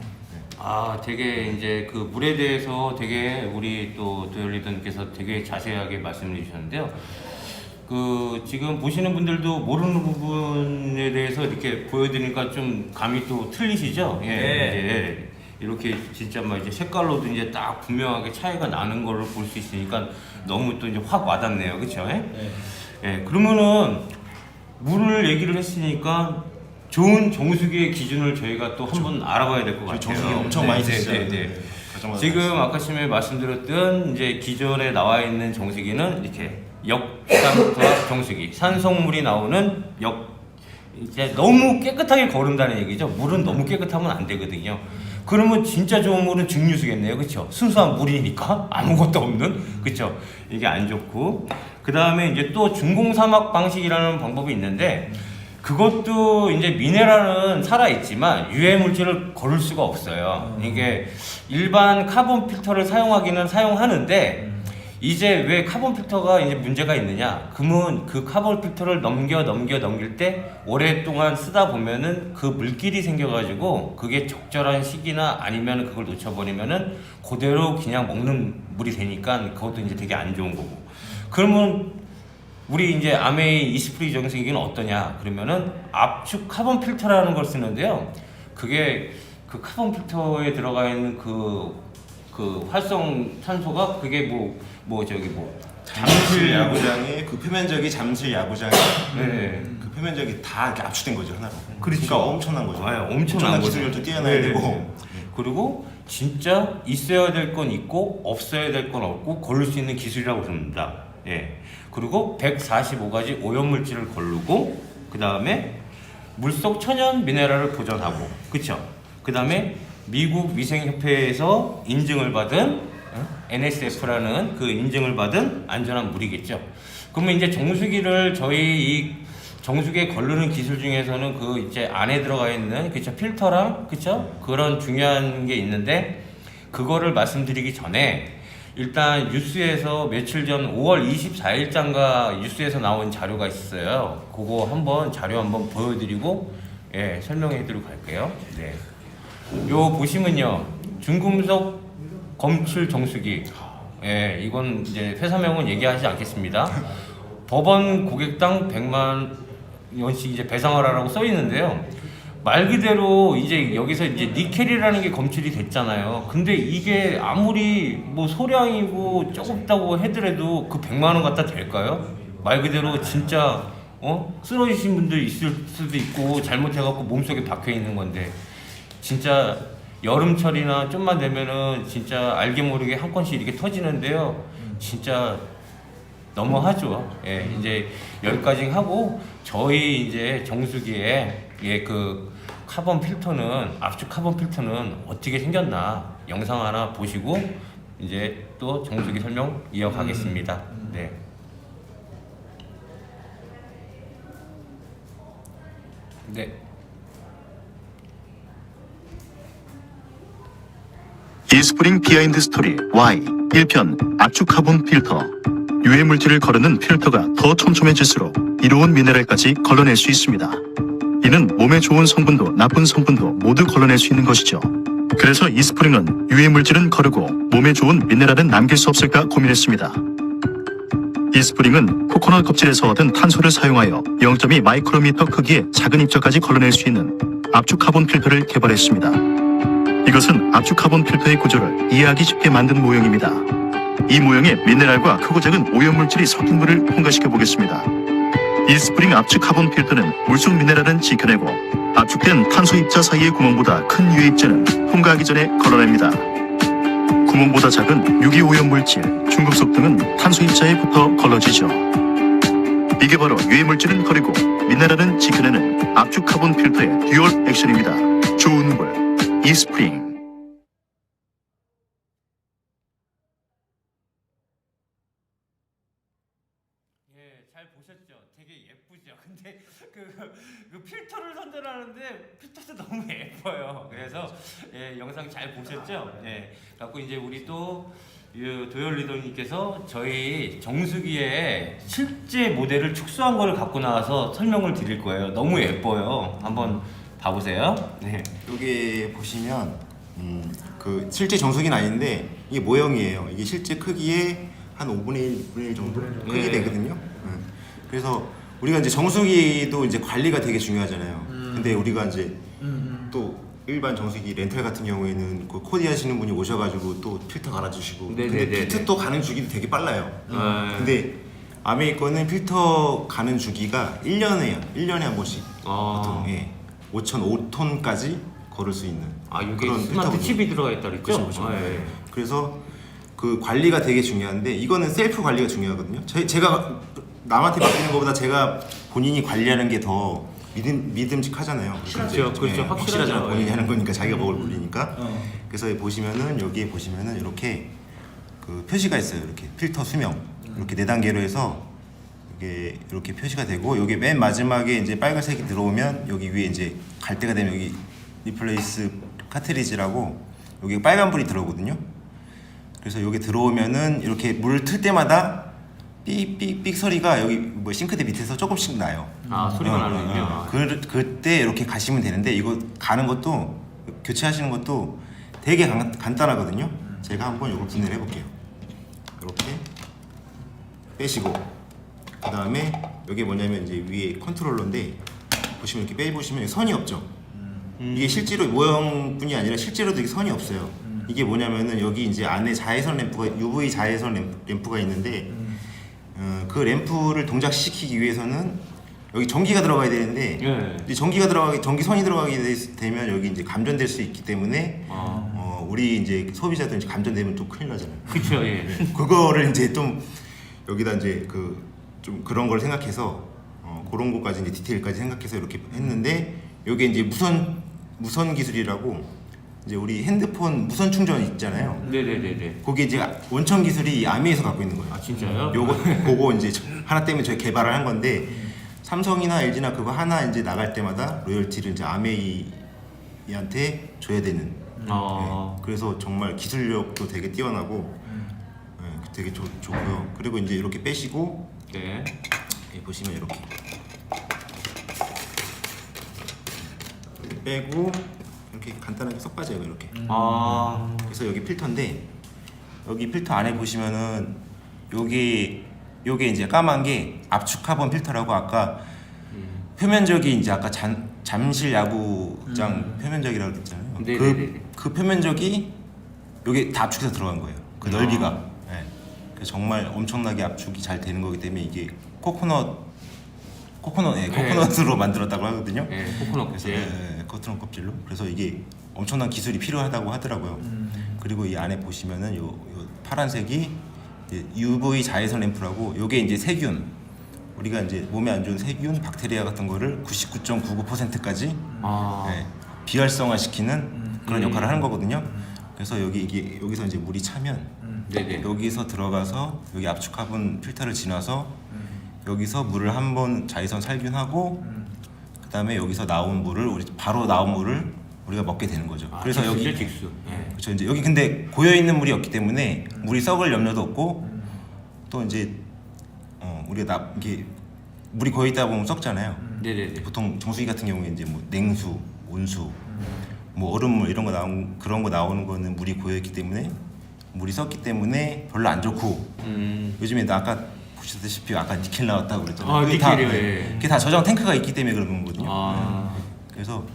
되게 이제 그 물에 대해서 되게 우리 또 도열리더님께서 되게 자세하게 말씀해 주셨는데요. 그 지금 보시는 분들도 모르는 부분에 대해서 이렇게 보여드리니까 좀 감이 또 틀리시죠? 예. 예. 이렇게 진짜 막 이제 색깔로도 이제 딱 분명하게 차이가 나는 거를 볼 수 있으니까 너무 또 이제 확 와닿네요. 그렇죠? 예. 그러면은 물을 얘기를 했으니까 좋은 정수기의 기준을 저희가 또 한번 알아봐야 될 것 같아요. 정수기 엄청 많이 쓰시잖아요. 지금 아까 처음에 말씀드렸던 이제 기존에 나와 있는 정수기는 이렇게 역삼투압 정수기, 산성물이 나오는 이제 너무 깨끗하게 거른다는 얘기죠. 물은 너무 깨끗하면 안 되거든요. 그러면 진짜 좋은 물은 증류수겠네요. 그렇죠? 순수한 물이니까 아무것도 없는, 그렇죠? 이게 안 좋고, 그 다음에 이제 또 중공사막 방식이라는 방법이 있는데, 그것도 이제 미네랄은 살아있지만 유해 물질을 거를 수가 없어요. 이게 일반 카본 필터를 사용하기는 사용하는데, 이제 왜 카본 필터가 이제 문제가 있느냐? 그러면 그 카본 필터를 넘길 때 오랫동안 쓰다 보면은 그 물길이 생겨가지고 그게 적절한 시기나 아니면 그걸 놓쳐버리면은 그대로 그냥 먹는 물이 되니까 그것도 이제 되게 안 좋은 거고. 그러면 우리 이제 아메이 이스프리 정수기는 어떠냐 그러면은 압축 카본 필터라는 걸 쓰는데요. 그게 그 카본 필터에 들어가 있는 그 활성 탄소가 그게 잠실 야구장의 그 표면적이 잠실 야구장의 네. 그 표면적이 다 이렇게 압축된 거죠 하나로. 그렇죠. 그러니까 엄청난 거죠. 네, 엄청난 거죠. 기술력도 뛰어나야 네. 되고. 그리고 진짜 있어야 될 건 있고 없어야 될 건 없고 고를 수 있는 기술이라고 부릅니다. 예. 그리고 145가지 오염물질을 거르고 그 다음에 물속 천연 미네랄을 보존하고 그쵸? 그 다음에 미국 위생협회에서 인증을 받은 NSF라는 그 인증을 받은 안전한 물이겠죠. 그러면 이제 정수기를 저희 이 정수기에 거르는 기술 중에서는 그 이제 안에 들어가 있는 그쵸 필터랑 그쵸 그런 중요한 게 있는데 그거를 말씀드리기 전에 일단 뉴스에서 며칠 전 5월 24일장가 뉴스에서 나온 자료가 있어요. 그거 한번 자료 한번 보여드리고 예, 설명해드리고 갈게요. 네. 요 보시면요 중금속 검출 정수기. 예, 이건 이제 회사명은 얘기하지 않겠습니다. 법원 고객당 100만 원씩 이제 배상하라고 써 있는데요. 말 그대로 이제 여기서 이제 니켈이라는 게 검출이 됐잖아요. 근데 이게 아무리 뭐 소량이고 조금다고 해더라도 그 100만 원 갖다 될까요? 말 그대로 진짜 쓰러지신 분들 있을 수도 있고 잘못해갖고 몸속에 박혀 있는 건데 진짜 여름철이나 좀만 되면은 진짜 알게 모르게 한 건씩 이렇게 터지는데요. 진짜 너무하죠. 예, 이제 여기까지 하고 저희 이제 정수기에 그 카본 필터는 압축 카본 필터는 어떻게 생겼나 영상 하나 보시고 이제 또 정수기 설명 이어가겠습니다. 네. 네. 이스프링 비하인드 스토리 Y 1편 압축 카본 필터. 유해 물질을 거르는 필터가 더 촘촘해질수록 이로운 미네랄까지 걸러낼 수 있습니다. 이는 몸에 좋은 성분도 나쁜 성분도 모두 걸러낼 수 있는 것이죠. 그래서 이스프링은 유해 물질은 거르고 몸에 좋은 미네랄은 남길 수 없을까 고민했습니다. 이스프링은 코코넛 껍질에서 얻은 탄소를 사용하여 0.2 마이크로미터 크기의 작은 입자까지 걸러낼 수 있는 압축 카본 필터를 개발했습니다. 이것은 압축 카본 필터의 구조를 이해하기 쉽게 만든 모형입니다. 이 모형에 미네랄과 크고 작은 오염물질이 섞인 물을 통과시켜 보겠습니다. 이스프링 압축 카본 필터는 물속 미네랄은 지켜내고 압축된 탄소 입자 사이의 구멍보다 큰 유해 입자는 통과하기 전에 걸러냅니다. 구멍보다 작은 유기 오염물질, 중금속 등은 탄소 입자에 붙어 걸러지죠. 이게 바로 유해 물질은 거리고 미네랄은 지켜내는 압축 카본 필터의 듀얼 액션입니다. 좋은 물, 이스프링. 잘 보셨죠? 되게 예쁘죠? 근데 그 필터를 선별하는데 필터도 너무 예뻐요. 그래서 예, 영상 잘 보셨죠? 예, 갖고 이제 우리 또 도열 리더님께서 저희 정수기에 실제 모델을 축소한 거를 갖고 나와서 설명을 드릴 거예요. 너무 예뻐요. 한번 봐보세요. 네. 여기 보시면 그 실제 정수기는 아닌데 이게 모형이에요. 이게 실제 크기의 한 5분의 1, 6분의 1 정도 크기 네. 되거든요. 그래서 우리가 이제 정수기도 이제 관리가 되게 중요하잖아요. 근데 우리가 이제 또 일반 정수기 렌탈 같은 경우에는 그 코디 하시는 분이 오셔가지고 또 필터 갈아주시고 네네네네. 근데 필터 또 가는 주기도 되게 빨라요. 근데 아메이 거는 필터 가는 주기가 1년에 한 번씩 보통 5,005톤까지 걸을 수 있는 이게 그런 스마트 필터거든요. 칩이 들어가 있다 그랬죠? 그렇죠. 예. 그래서 그 관리가 되게 중요한데 이거는 셀프 관리가 중요하거든요. 제가 남한테 맡기는 것보다 제가 본인이 관리하는 게 더 믿음직하잖아요. 그렇죠. 그렇죠. 확실하죠. 확실하잖아요. 본인이 예. 하는 거니까 자기가 먹을 물이니까. 그래서 여기에 보시면은 이렇게 그 표시가 있어요. 이렇게 필터 수명 이렇게 4단계로 해서 이게 이렇게 표시가 되고 여기 맨 마지막에 이제 빨간색이 들어오면 여기 위에 이제 갈 때가 되면 여기 리플레이스 카트리지라고 여기 빨간 불이 들어오거든요. 그래서 여기 들어오면은 이렇게 물 틀 때마다 삑삑삑 소리가 여기 뭐 싱크대 밑에서 조금씩 나요. 소리가 나는군요. 그때 이렇게 가시면 되는데 이거 가는 것도 교체하시는 것도 되게 간단하거든요. 제가 한번 이걸 분해를 해볼게요. 이렇게 빼시고 그 다음에 여기 뭐냐면 이제 위에 컨트롤러인데 보시면 이렇게 빼보시면 선이 없죠. 이게 실제로 모형뿐이 아니라 실제로도 이게 선이 없어요. 이게 뭐냐면은 여기 이제 안에 자외선 램프가 UV 자외선 램프가 있는데 그 램프를 동작시키기 위해서는 여기 전기가 들어가야 되는데 예. 이제 전기선이 들어가게 되면 여기 이제 감전될 수 있기 때문에 우리 이제 소비자들 이제 감전되면 좀 큰일 나잖아요. 그렇죠. 예. 그거를 이제 좀 여기다 이제 좀 그런 걸 생각해서 그런 것까지 이제 디테일까지 생각해서 이렇게 했는데 요게 이제 무선 기술이라고 이제 우리 핸드폰 무선 충전 있잖아요. 네네네네. 그게 이제 원천 기술이 아미에서 갖고 있는 거예요. 아 진짜요? 그거 이제 하나 때문에 저희 개발을 한 건데 삼성이나 LG나 그거 하나 이제 나갈 때마다 로열티를 이제 아메이한테 줘야 되는. 아. 네, 그래서 정말 기술력도 되게 뛰어나고 되게 좋고요. 그리고 이제 이렇게 빼시고 네. 보시면 이렇게 빼고 이렇게 간단하게 쏙 빠져요. 이렇게. 아. 그래서 여기 필터인데 여기 필터 안에 보시면은 요게 이제 까만 게 압축 카본 필터라고 아까 표면적이 이제 아까 잠실 야구장 표면적이라고 그랬잖아요. 그 표면적이 요게 다 압축해서 들어간 거예요. 그 넓이가. 네. 그래서 정말 엄청나게 압축이 잘 되는 거기 때문에 이게 코코넛으로 만들었다고 하거든요. 네, 코코넛 그래서 껍질. 코코넛 껍질로. 그래서 이게 엄청난 기술이 필요하다고 하더라고요. 그리고 이 안에 보시면은 요 파란색이 이제 UV 자외선 램프라고 요게 이제 세균 우리가 이제 몸에 안 좋은 세균, 박테리아 같은 거를 99.99%까지 아. 비활성화 시키는 그런 역할을 하는 거거든요. 그래서 여기서 이제 물이 차면 네네. 여기서 들어가서 여기 압축 카본 필터를 지나서 여기서 물을 한번 자외선 살균하고 그다음에 여기서 나온 물을 바로 나온 물을 우리가 먹게 되는 거죠. 그래서 여기 직수. 네. 그렇죠. 이제 여기 근데 고여 있는 물이 없기 때문에 물이 썩을 염려도 없고 또 이제 우리가 이게 물이 고여 있다 보면 썩잖아요. 네네네. 보통 정수기 같은 경우에 이제 뭐 냉수, 온수, 뭐 얼음물 이런 거 그런 거 나오는 거는 물이 고여 있기 때문에 물이 썩기 때문에 별로 안 좋고 요즘에 아까 보시다시피 아까 니켈 나왔다고 그랬잖아요. 아, 그게 다, 니켈이요, 예. 그게 다 저장 탱크가 있기 때문에 그런 거거든요. 아. 그래서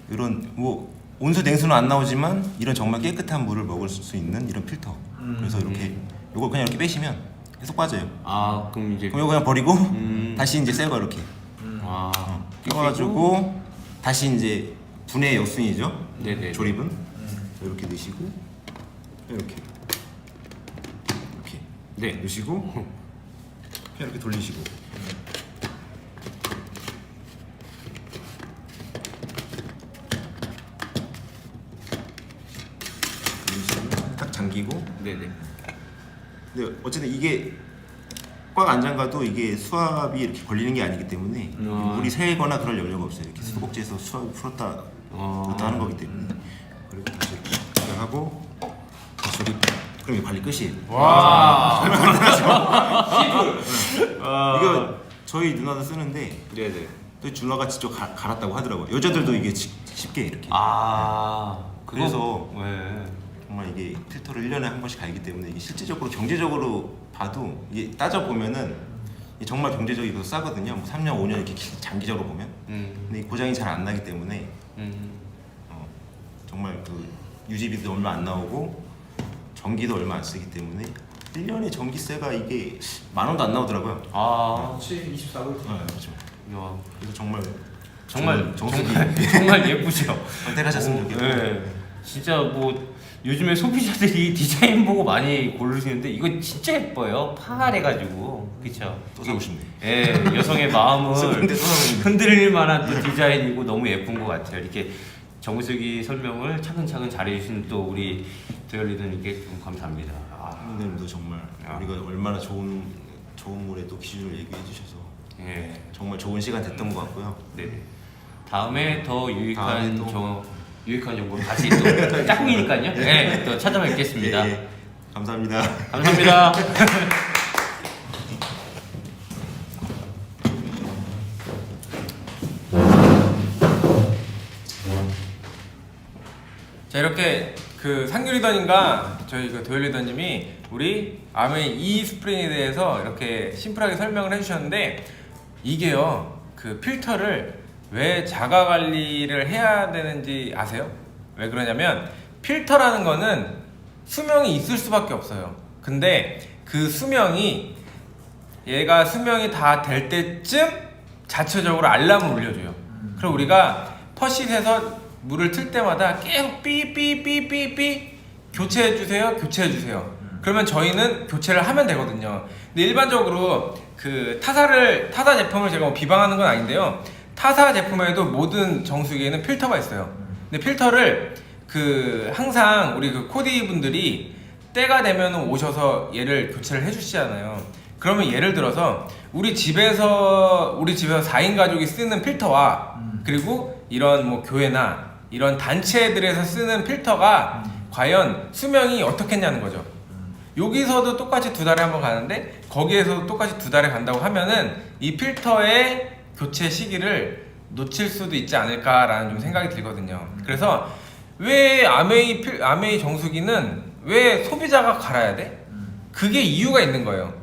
이런 뭐 온수 냉수는 안 나오지만 이런 정말 깨끗한 물을 먹을 수 있는 이런 필터. 그래서 이렇게 요걸 그냥 이렇게 빼시면 계속 빠져요. 아 그럼 이제. 그럼 이거 그냥 버리고 다시 이제 새거 이렇게 아. 끼워가지고 다시 이제 분해 역순이죠. 네네. 조립은 이렇게 넣으시고 이렇게 네. 넣으시고 그냥 이렇게 돌리시고 딱 잠기고. 네네. 근데 어쨌든 이게 꽉 안 잠가도 이게 수압이 이렇게 걸리는 게 아니기 때문에 물이 새거나 그럴 염려가 없어요. 이렇게 수도꼭지에서 수압을 풀었다 하는 거기 때문에. 그리고 다시 이렇게 하고 다시 조립. 그럼 이게 관리 끝이에요. 와. 이거 저희 누나도 쓰는데 네네. 또 누나가 직접 갈았다고 하더라고요. 여자들도 이게 쉽게 이렇게. 아. 그래서 네. 정말 이게 필터를 1년에 한 번씩 갈기 때문에 이게 실질적으로 경제적으로 봐도 이게 따져보면은 이게 정말 경제적이 더 싸거든요. 뭐 3년, 5년 이렇게 장기적으로 보면. 근데 이 고장이 잘 안 나기 때문에 정말 그 유지비도 얼마 안 나오고 전기도 얼마 안 쓰기 때문에 1년에 전기세가 이게 10,000원도 안 나오더라고요. 아. 24불. 네, 그렇죠. 야. 그래서 정말 정수기 정말 예쁘죠. 선택하셨으면 좋겠고. 네. 진짜 뭐 요즘에 소비자들이 디자인 보고 많이 고르시는데 이거 진짜 예뻐요. 파래가지고 그렇죠. 또 사고 싶네. 예, 여성의 마음을 근데 또 사고 싶네. 흔들릴 만한 또 디자인이고 너무 예쁜 것 같아요. 이렇게 정수기 설명을 차근차근 잘해주신 또 우리 도열리더님께 좀 감사합니다. 선생님도 정말 우리가 얼마나 좋은 물에 또 기준을 얘기해 주셔서 예, 정말 좋은 시간 됐던 것 같고요. 네. 다음에 더 유익한 다음에 또- 유익한 정보를 다시 또 짝꿍이니까요. 네, 또 찾아뵙겠습니다. 예, 예. 감사합니다. 감사합니다. 자 이렇게 그 상규 리더님과 저희 그 도열 리더님이 우리 아메이 이 스프링에 대해서 이렇게 심플하게 설명을 해주셨는데 이게요 그 필터를 왜 자가 관리를 해야 되는지 아세요? 왜 그러냐면 필터라는 거는 수명이 있을 수밖에 없어요. 근데 그 수명이 얘가 수명이 다 될 때쯤 자체적으로 알람을 울려줘요. 그럼 우리가 퍼시트에서 물을 틀 때마다 계속 삐삐삐삐삐 교체해주세요 교체해주세요. 그러면 저희는 교체를 하면 되거든요. 근데 일반적으로 그 타사 제품을 제가 뭐 비방하는 건 아닌데요, 타사 제품에도 모든 정수기에는 필터가 있어요. 근데 필터를 그 항상 우리 그 코디 분들이 때가 되면 오셔서 얘를 교체를 해주시잖아요. 그러면 예를 들어서 우리 집에서 4인 가족이 쓰는 필터와 그리고 이런 뭐 교회나 이런 단체들에서 쓰는 필터가 과연 수명이 어떻겠냐는 거죠. 여기서도 똑같이 2달에 한 번 가는데 거기에서도 똑같이 2달에 간다고 하면은 이 필터의 교체 시기를 놓칠 수도 있지 않을까라는 좀 생각이 들거든요. 그래서 왜 아메이 정수기는 왜 소비자가 갈아야 돼? 그게 이유가 있는 거예요.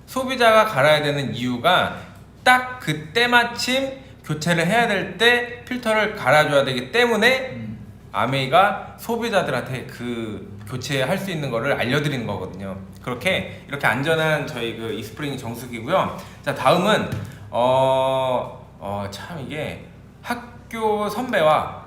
소비자가 갈아야 되는 이유가 딱 그때 마침 교체를 해야 될 때 필터를 갈아줘야 되기 때문에 아메이가 소비자들한테 그 교체할 수 있는 거를 알려드리는 거거든요. 그렇게 이렇게 안전한 저희 그 이스프링 정수기고요. 자, 다음은 참 이게 학교 선배와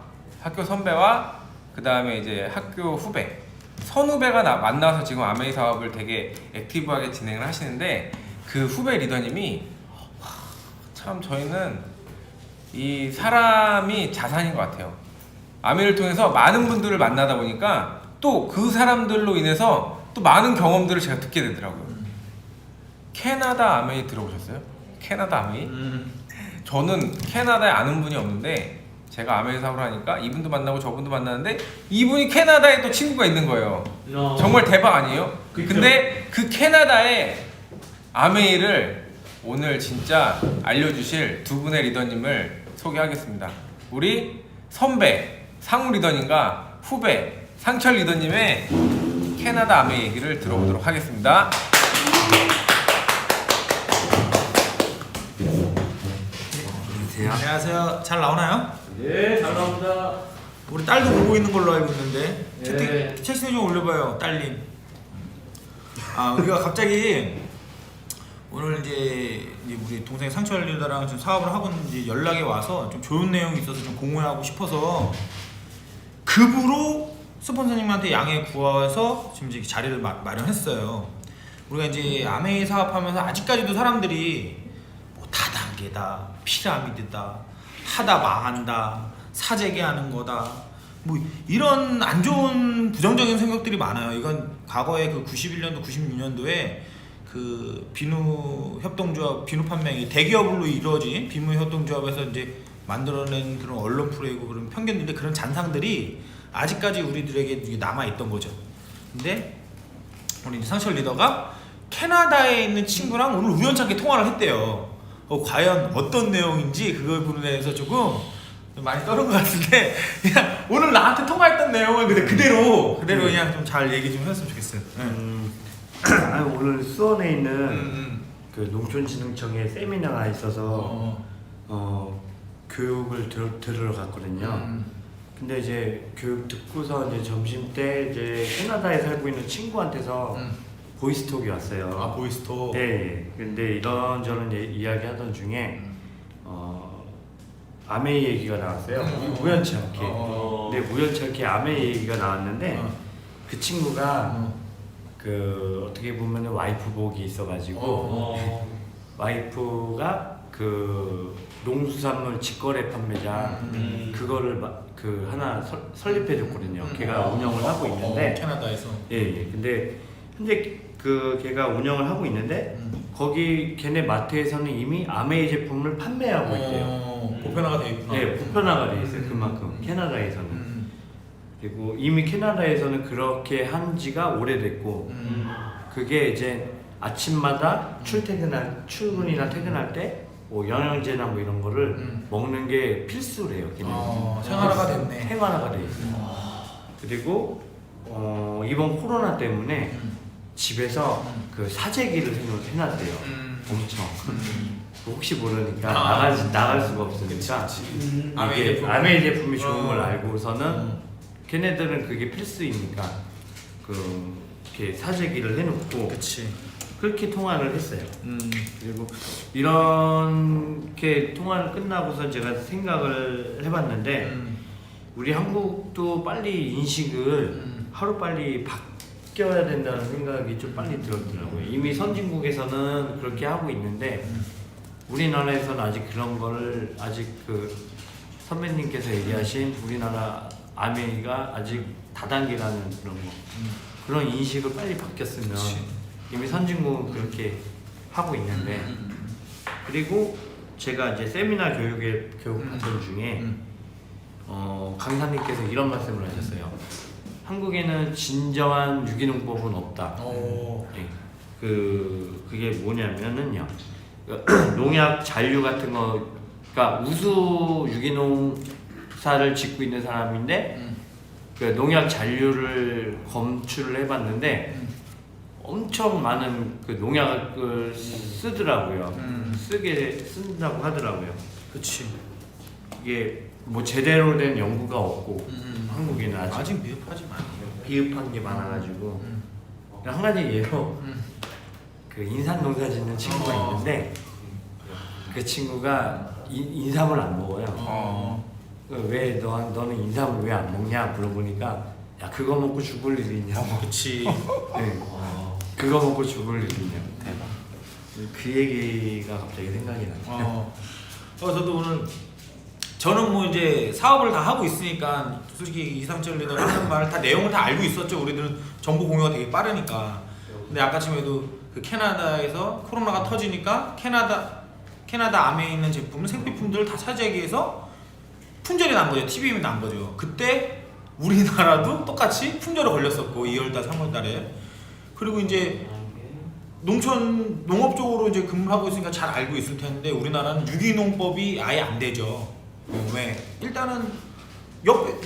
그 다음에 이제 학교 후배, 선후배가 만나서 지금 아메이 사업을 되게 액티브하게 진행을 하시는데 그 후배 리더님이 참 저희는 이 사람이 자산인 것 같아요. 아메이를 통해서 많은 분들을 만나다 보니까 또 그 사람들로 인해서 또 많은 경험들을 제가 듣게 되더라고요. 캐나다 아메이 들어보셨어요? 캐나다 아메이? 저는 캐나다에 아는 분이 없는데 제가 아메이 사업을 하니까 이분도 만나고 저분도 만나는데 이분이 캐나다에 또 친구가 있는 거예요. 정말 대박 아니에요? 그쵸? 근데 그 캐나다의 아메이를 오늘 진짜 알려주실 2분의 리더님을 소개하겠습니다. 우리 선배 상우 리더님과 후배 상철 리더님의 캐나다 아메이 얘기를 들어보도록 하겠습니다. 안녕하세요. 잘 나오나요? 네, 잘 나옵니다. 우리 딸도 보고 있는 걸로 알고 있는데 네. 채팅에 좀 올려봐요, 딸님. 우리가 갑자기 오늘 이제 우리 동생 상철 리더랑 좀 사업을 하고 있는지 연락이 와서 좀 좋은 내용이 있어서 좀 공유하고 싶어서 급으로 스폰서님한테 양해 구해서 지금 이제 자리를 마련했어요. 우리가 이제 아메이 사업하면서 아직까지도 사람들이 뭐 다단계다, 피라미드다, 하다 망한다, 사재기하는 거다, 뭐 이런 안 좋은 부정적인 생각들이 많아요. 이건 과거에 그 91년도, 96년도에 그 비누 협동조합, 비누 판매이 대기업으로 이루어진 비누 협동조합에서 이제 만들어낸 그런 언론 프레이고 그런 편견인데 그런 잔상들이 아직까지 우리들에게 남아 있던 거죠. 근데 우리 상철 리더가 캐나다에 있는 친구랑 오늘 우연찮게 통화를 했대요. 과연 어떤 내용인지 그걸 부분에서 조금 많이 떠는 것 같은데 그냥 오늘 나한테 통화했던 내용을 그대로 그냥 좀 잘 얘기 좀 했으면 좋겠어요. 오늘 수원에 있는 그 농촌진흥청에 세미나가 있어서 교육을 들으러 갔거든요. 근데 이제 교육 듣고서 이제 점심 때 이제 캐나다에 살고 있는 친구한테서 보이스톡이 왔어요. 보이스톡. 네. 근데 이런저런 이야기하던 중에 아메이 얘기가 나왔어요. 우연치 않게. 근데 우연치 않게 아메이 얘기가 나왔는데 그 친구가 그 어떻게 보면은 와이프복이 있어가지고 와이프가 그 농수산물 직거래 판매장 그거를 그 하나 설립해줬거든요. 걔가 운영을 하고 있는데 캐나다에서. 예. 근데 현재 그 걔가 운영을 하고 있는데 거기 걔네 마트에서는 이미 아메이 제품을 판매하고 있대요. 보편화가 돼 있구나. 네, 보편화가 돼 있어요. 그만큼 캐나다에서는. 그리고 이미 캐나다에서는 그렇게 한 지가 오래됐고 그게 이제 아침마다 출근이나 퇴근할 때 뭐 영양제나 뭐 이런 거를 먹는 게 필수래요. 걔네는. 생활화가 됐네. 생활화가 돼 있어요. 그리고 이번 코로나 때문에 집에서 그 사재기를 해놨대요. 엄청. 혹시 모르니까 나갈 수가 없으니까 아메이 제품이 좋은 걸 알고서는 걔네들은 그게 필수이니까 이렇게 사재기를 해놓고 그렇게 통화를 했어요. 그리고 이렇게 통화를 끝나고서 제가 생각을 해봤는데 우리 한국도 빨리 인식을 하루빨리 바뀌어야 된다는 생각이 좀 빨리 들었더라고요. 이미 선진국에서는 그렇게 하고 있는데 우리나라에서는 아직 그런 거를 아직 그 선배님께서 얘기하신 우리나라 아메이가 아직 다단계라는 그런 거 그런 인식을 빨리 바뀌었으면 이미 선진국은 그렇게 하고 있는데 그리고 제가 이제 세미나 교육 받던 중에 강사님께서 이런 말씀을 하셨어요. 한국에는 진정한 유기농법은 없다. 네. 그게 뭐냐면은요. 농약 잔류 같은 거, 그러니까 우수 유기농사를 짓고 있는 사람인데 그 농약 잔류를 검출을 해봤는데 엄청 많은 그 농약을 쓰더라고요. 쓴다고 하더라고요. 그치. 이게 뭐 제대로 된 연구가 없고 한국에는 아직 미흡하지만 비흡한 게 많아가지고 한 가지 예로 그 인삼 농사 짓는 친구가 있는데 그 친구가 인삼을 안 먹어요. 왜 너는 인삼을 왜 안 먹냐 물어보니까 야 그거 먹고 죽을 일이 있냐고. 그치. 네. 그거 먹고 죽을 일이 있냐고. 대박. 그 얘기가 갑자기 생각이 나요. 저도 오늘 저는 뭐 이제 사업을 다 하고 있으니까 솔직히 이상철 리더가 하는 말 다 내용을 다 알고 있었죠. 우리들은 정보 공유가 되게 빠르니까. 근데 아까쯤에도 그 캐나다에서 코로나가 터지니까 캐나다 암에 있는 제품 생필품들을 다 사재기해서 품절이 난 거죠. TBM이 난 거죠. 그때 우리나라도 똑같이 품절에 걸렸었고 2월달 3월달에. 그리고 이제 농업 쪽으로 이제 근무를 하고 있으니까 잘 알고 있을 텐데 우리나라는 유기농법이 아예 안 되죠. 왜? 일단은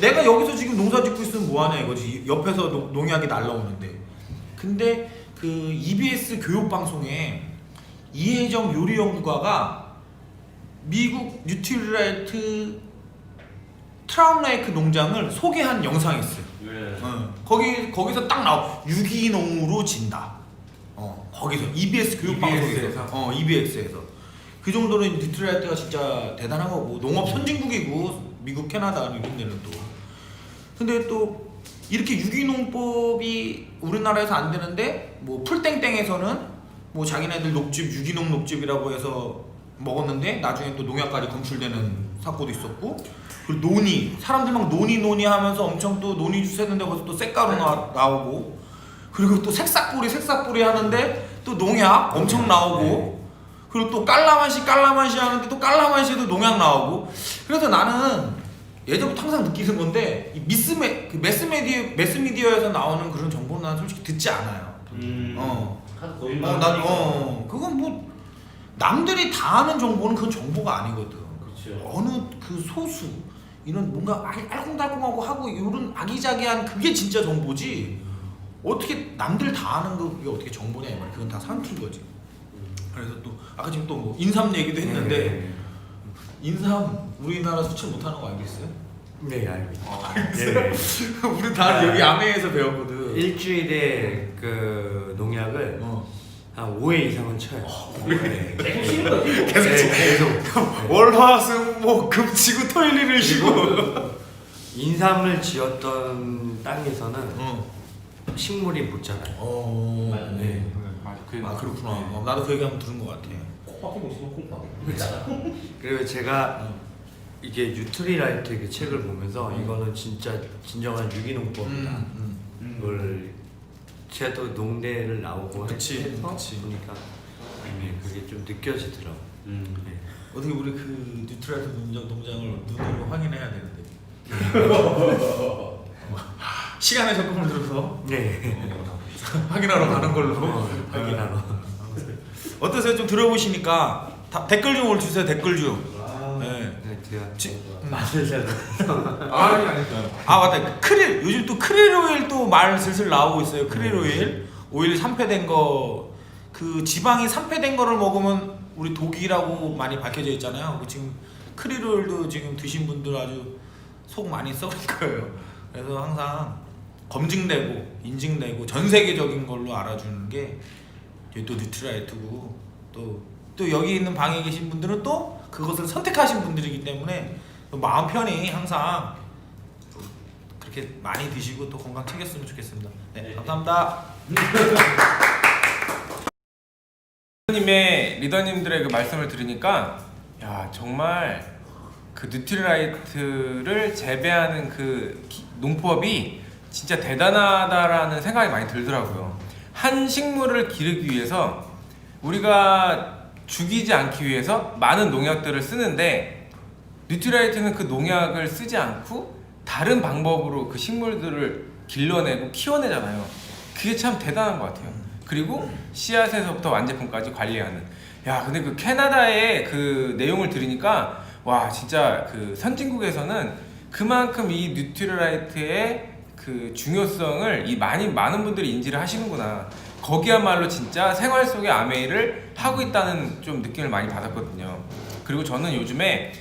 내가 여기서 지금 농사 짓고 있으면 뭐하냐 이거지. 옆에서 농약이 날라오는데. 근데 그 EBS 교육방송에 이혜정 요리연구가가 미국 뉴트리라이트 트라운레이크 농장을 소개한 영상이 있어요. 거기서 딱 나와. 유기농으로 진다. 거기서 EBS 교육방송에서 EBS에서 그 정도는 뉴트리라이트가 진짜 대단한 거고 농업 선진국이고 미국, 캐나다 이런 데는 또. 근데 또 이렇게 유기농법이 우리나라에서 안 되는데 뭐 풀땡땡에서는 뭐 자기네들 녹즙 유기농 녹즙이라고 해서 먹었는데 나중에 또 농약까지 검출되는 사고도 있었고 그리고 논이 사람들 막 논이 하면서 엄청 또 논이 주스 했는데 거기서 또 쇳가루 나오고 그리고 또 색싹뿌리 하는데 또 농약 엄청 나오고 그리고 또 깔라만시 하는데 또 깔라만시에도 농약 나오고 그래서 나는 예전부터 항상 느끼는 건데 이 매스미디어에서 나오는 그런 정보는 난 솔직히 듣지 않아요. 그건 뭐 남들이 다 아는 정보는 그건 정보가 아니거든. 그쵸. 어느 그 소수 이런 뭔가 알콩달콩하고 하고 이런 아기자기한 그게 진짜 정보지. 어떻게 남들 다 아는 거 그게 어떻게 정보냐 이 말. 그건 다 삼킨 거지. 그래서 또 아까 지금 또 뭐 인삼 얘기도 했는데 인삼 우리나라 수출 못하는 거 알고 있어요? 네 알고 있어요. 우리 다 여기 아메에서 배웠거든. 일주일에 그 농약을 한 5회 이상은 쳐요. 계속 월화수목 금치고 토일을 쉬고 인삼을 지었던 땅에서는 식물이 못 자라요. 네. 아 그렇구나. 나도 그 얘기 한번 들은 것 같아. 그리고 제가 이게 뉴트리라이트 그 책을 보면서 이거는 진짜 진정한 유기농법이다. 그걸 제가 또 농대를 나오고 그치. 보니까 네, 그게 좀 느껴지더라고. 네. 어떻게 우리 그 뉴트라이트 농장을 눈으로 확인해야 되는데 시간의 적금을 들어서 네. 확인하러 가는 걸로 확인하러. 어떠세요? 좀 들어보시니까 댓글 좀 올려주세요. 댓글 좀. 네. 맛을 잘 아니 아니요. 아 맞다. 크릴 요즘 또 크릴 오일 또 말 슬슬 나오고 있어요. 크릴 오일 산패된 거 그 지방이 산패된 거를 먹으면 우리 독이라고 많이 밝혀져 있잖아요. 그 지금 크릴 오일도 지금 드신 분들 아주 속 많이 썩을 거예요. 그래서 항상 검증되고 인증되고 전 세계적인 걸로 알아주는 게 또 뉴트라이트고 또 여기 있는 방에 계신 분들은 또 그것을 선택하신 분들이기 때문에 또 마음 편히 항상 그렇게 많이 드시고 또 건강 챙겼으면 좋겠습니다. 네, 감사합니다. 리더님들의 그 말씀을 들으니까 야 정말 그 뉴트리라이트를 재배하는 그 농법이 진짜 대단하다라는 생각이 많이 들더라고요. 한 식물을 기르기 위해서 우리가 죽이지 않기 위해서 많은 농약들을 쓰는데 뉴트리라이트는 그 농약을 쓰지 않고 다른 방법으로 그 식물들을 길러내고 키워내잖아요. 그게 참 대단한 것 같아요. 그리고 씨앗에서부터 완제품까지 관리하는. 야, 근데 그 캐나다의 그 내용을 들으니까 와 진짜 그 선진국에서는 그만큼 이 뉴트리라이트의 그 중요성을 많은 분들이 인지를 하시는구나. 거기야말로 진짜 생활 속의 아메이를 하고 있다는 좀 느낌을 많이 받았거든요. 그리고 저는 요즘에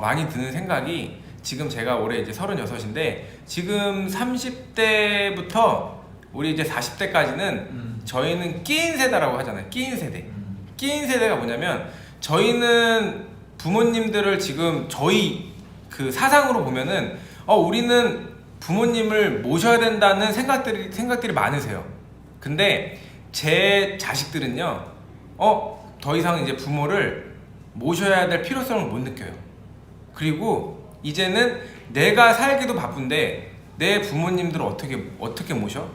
많이 드는 생각이 지금 제가 올해 이제 36인데 지금 30대부터 우리 이제 40대까지는 저희는 끼인 세대라고 하잖아요. 끼인 세대. 끼인 세대가 뭐냐면 저희는 부모님들을 지금 저희 그 사상으로 보면은 우리는 부모님을 모셔야 된다는 생각들이 많으세요. 근데 제 자식들은요, 더 이상 이제 부모를 모셔야 될 필요성을 못 느껴요. 그리고 이제는 내가 살기도 바쁜데 내 부모님들을 어떻게 모셔?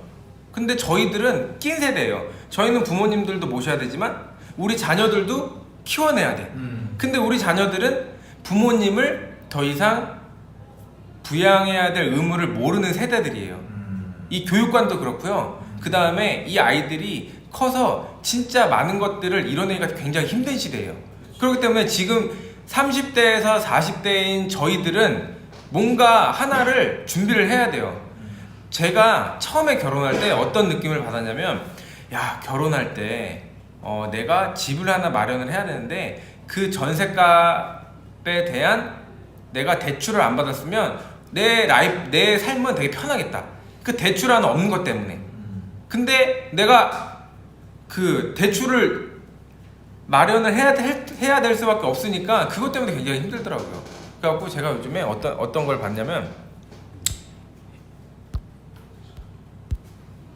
근데 저희들은 낀 세대예요. 저희는 부모님들도 모셔야 되지만 우리 자녀들도 키워내야 돼. 근데 우리 자녀들은 부모님을 더 이상 부양해야 될 의무를 모르는 세대들이에요. 이 교육관도 그렇고요. 그 다음에 이 아이들이 커서 진짜 많은 것들을 이뤄내기가 굉장히 힘든 시대예요. 그렇기 때문에 지금 30대에서 40대인 저희들은 뭔가 하나를 준비를 해야 돼요. 제가 처음에 결혼할 때 어떤 느낌을 받았냐면, 야, 결혼할 때 내가 집을 하나 마련을 해야 되는데 그 전셋값에 대한 내가 대출을 안 받았으면 내 삶은 되게 편하겠다. 그 대출 하나 없는 것 때문에. 근데 내가 그 대출을 마련을 해야 될 수밖에 없으니까 그것 때문에 굉장히 힘들더라고요. 그래갖고 제가 요즘에 어떤 걸 봤냐면,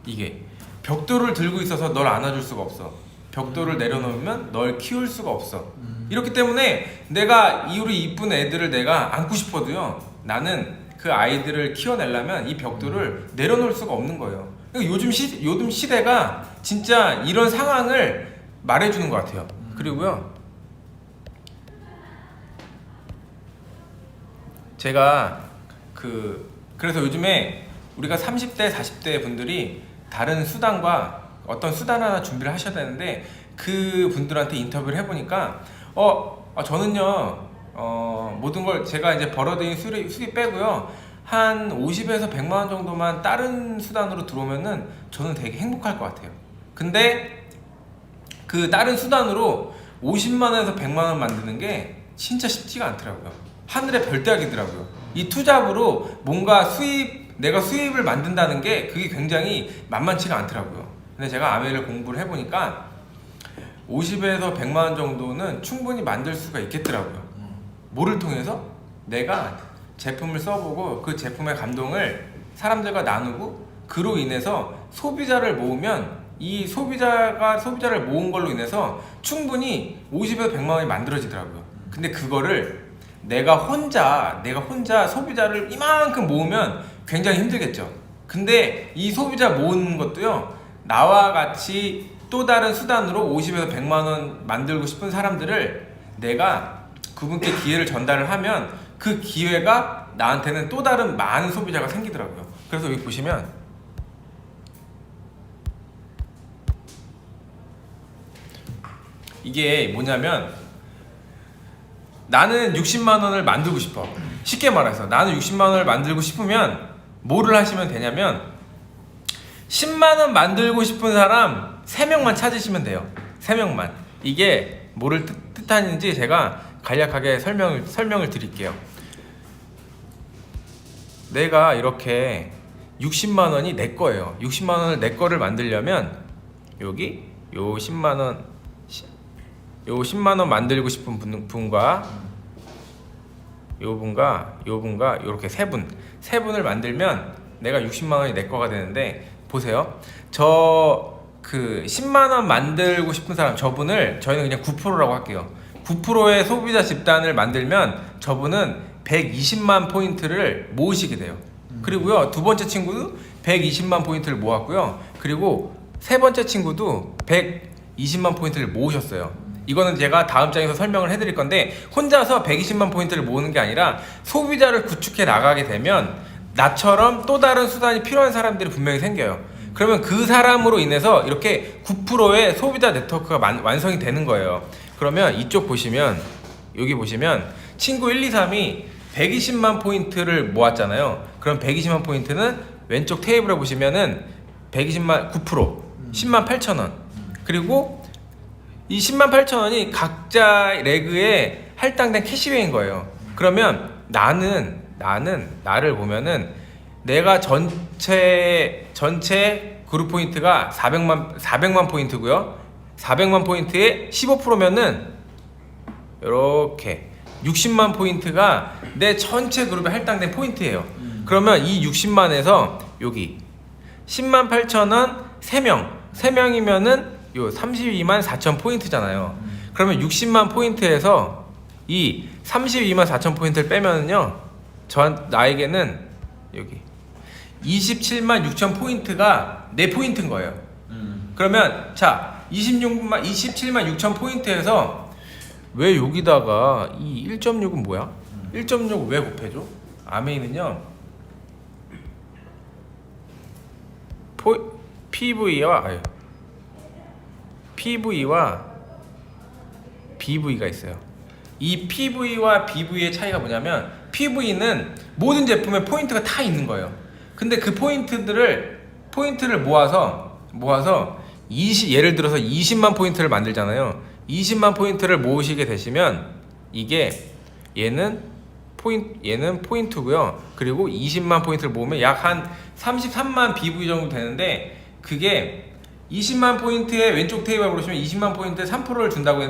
이게 벽돌을 들고 있어서 널 안아줄 수가 없어. 벽돌을 내려놓으면 널 키울 수가 없어. 이렇기 때문에 내가 우리 이쁜 애들을 내가 안고 싶어도요, 나는 그 아이들을 키워내려면 이 벽돌을 내려놓을 수가 없는 거예요. 그러니까 요즘 시대가 진짜 이런 상황을 말해주는 것 같아요. 그리고요, 제가 그래서 요즘에 우리가 30대, 40대 분들이 다른 수단과 어떤 수단 하나 준비를 하셔야 되는데, 그 분들한테 인터뷰를 해보니까 저는요 모든 걸 제가 이제 벌어들인 수입 빼고요 한 50에서 100만 원 정도만 다른 수단으로 들어오면은 저는 되게 행복할 것 같아요. 근데 그 다른 수단으로 50만 원에서 100만 원 만드는 게 진짜 쉽지가 않더라고요. 하늘의 별따기더라고요. 이 투잡으로 뭔가 내가 수입을 만든다는 게 그게 굉장히 만만치가 않더라고요. 근데 제가 아메이를 공부를 해보니까 50에서 100만 원 정도는 충분히 만들 수가 있겠더라고요. 뭐를 통해서? 내가 제품을 써보고 그 제품의 감동을 사람들과 나누고 그로 인해서 소비자를 모으면 이 소비자를 모은 걸로 인해서 충분히 50에서 100만 원이 만들어지더라고요. 근데 그거를 내가 혼자 소비자를 이만큼 모으면 굉장히 힘들겠죠. 근데 이 소비자 모으는 것도요, 나와 같이 또 다른 수단으로 50에서 100만 원 만들고 싶은 사람들을 내가 그분께 기회를 전달을 하면 그 기회가 나한테는 또 다른 많은 소비자가 생기더라고요. 그래서 여기 보시면 이게 뭐냐면, 나는 60만 원을 만들고 싶어. 쉽게 말해서 나는 60만 원을 만들고 싶으면 뭐를 하시면 되냐면 10만 원 만들고 싶은 사람 3명만 찾으시면 돼요. 3명만. 이게 뭐를 뜻하는지 제가 간략하게 설명을 드릴게요. 내가 이렇게 60만 원이 내 거예요. 60만 원을 내 거를 만들려면 여기 요 10만 원 만들고 싶은 분과 요 분과 이렇게 세 분을 만들면 내가 60만 원이 내 거가 되는데 보세요. 저 그 10만 원 만들고 싶은 사람 저분을 저희는 그냥 9%라고 할게요. 9%의 소비자 집단을 만들면 저분은 120만 포인트를 모으시게 돼요. 그리고요, 두 번째 친구도 120만 포인트를 모았고요. 그리고 세 번째 친구도 120만 포인트를 모으셨어요. 이거는 제가 다음 장에서 설명을 해드릴 건데 혼자서 120만 포인트를 모으는 게 아니라 소비자를 구축해 나가게 되면 나처럼 또 다른 수단이 필요한 사람들이 분명히 생겨요. 그러면 그 사람으로 인해서 이렇게 9%의 소비자 네트워크가 완성이 되는 거예요. 그러면 이쪽 보시면 여기 보시면 친구 1, 2, 3이 120만 포인트를 모았잖아요. 그럼 120만 포인트는 왼쪽 테이블에 보시면은 120만 9% 10만 8천 원. 그리고 이 10만 8천 원이 각자 레그에 할당된 캐시백인 거예요. 그러면 나를 보면은 내가 전체 그룹 포인트가 400만 포인트고요. 400만 포인트에 15%면은 이렇게 60만 포인트가 내 전체 그룹에 할당된 포인트예요. 그러면 이 60만에서 여기 10만 8천 원 3명이면은 요 32만 4천 포인트잖아요. 그러면 60만 포인트에서 이 32만 4천 포인트를 빼면은요, 나에게는 여기 27만 6천 포인트가 내 포인트인 거예요. 그러면 자 27만 6천 포인트에서 왜 여기다가 이 1.6은 뭐야? 1.6을 왜 곱해줘? 아메이는요 PV와 BV가 있어요. 이 PV와 BV의 차이가 뭐냐면 PV는 모든 제품에 포인트가 다 있는 거예요. 근데 그 포인트를 모아서 예를 들어서 20만 포인트를 만들잖아요. 20만 포인트를 모으시게 되시면 이게 얘는 포인트고요. 그리고 20만 포인트를 모으면 약 한 33만 BV 정도 되는데 그게 20만 포인트에 왼쪽 테이블 보시면 20만 포인트에 3%를 준다고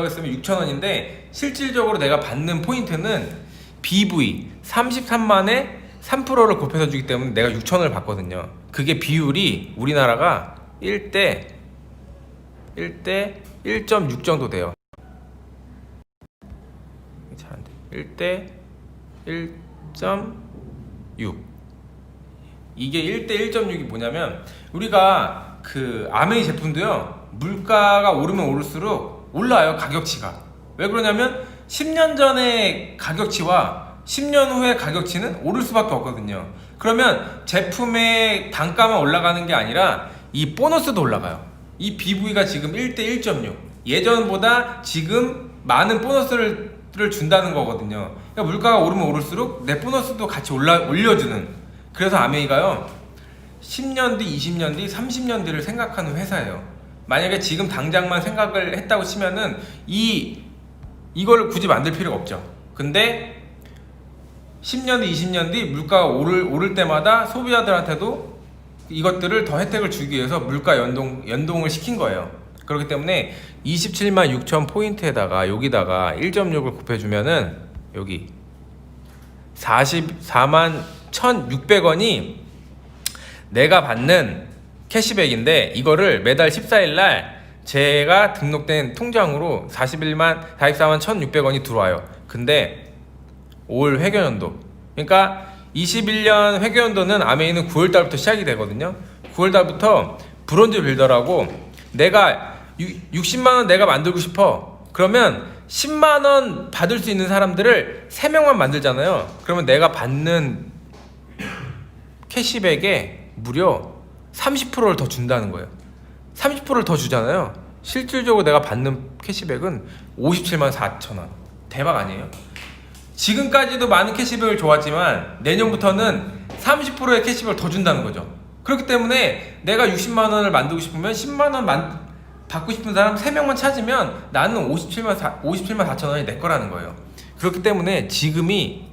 했으면 6,000원인데 실질적으로 내가 받는 포인트는 BV 33만에 3%를 곱해서 주기 때문에 내가 6,000원을 받거든요. 그게 비율이 우리나라가 1대 1.6 정도 돼요. 잘 안 돼. 1대 1.6. 이게 1대 1.6이 뭐냐면 우리가 그 아메이 제품도요, 물가가 오르면 오를수록 올라요, 가격치가. 왜 그러냐면 10년 전의 가격치와 10년 후의 가격치는 오를 수밖에 없거든요. 그러면 제품의 단가만 올라가는 게 아니라 이 보너스도 올라가요. 이 BV가 지금 1대 1.6. 예전보다 지금 많은 보너스를 준다는 거거든요. 그러니까 물가가 오르면 오를수록 내 보너스도 같이 올려주는. 그래서 아메이가요 10년 뒤, 20년 뒤, 30년 뒤를 생각하는 회사예요. 만약에 지금 당장만 생각을 했다고 치면은 이걸 굳이 만들 필요가 없죠. 근데 10년 뒤, 20년 뒤 물가가 오를 때마다 소비자들한테도 이것들을 더 혜택을 주기 위해서 물가 연동을 시킨 거예요. 그렇기 때문에 27만 6천 포인트에다가 여기다가 1.6을 곱해주면은 여기 44만 1,600원이 내가 받는 캐시백인데 이거를 매달 14일 날 제가 등록된 통장으로 44만 1,600원이 들어와요. 근데 올 회계연도, 그러니까 21년 회계연도는 아메이는 9월달부터 시작이 되거든요. 9월달부터 브론즈 빌더라고 내가 60만원 내가 만들고 싶어. 그러면 10만원 받을 수 있는 사람들을 3명만 만들잖아요. 그러면 내가 받는 캐시백에 무려 30%를 더 준다는 거예요. 30%를 더 주잖아요. 실질적으로 내가 받는 캐시백은 57만 4천 원. 대박 아니에요? 지금까지도 많은 캐시백을 줘왔지만 내년부터는 30%의 캐시백을 더 준다는 거죠. 그렇기 때문에 내가 60만 원을 만들고 싶으면 10만 원 받고 싶은 사람 3명만 찾으면 나는 57만 4천 원이 내 거라는 거예요. 그렇기 때문에 지금이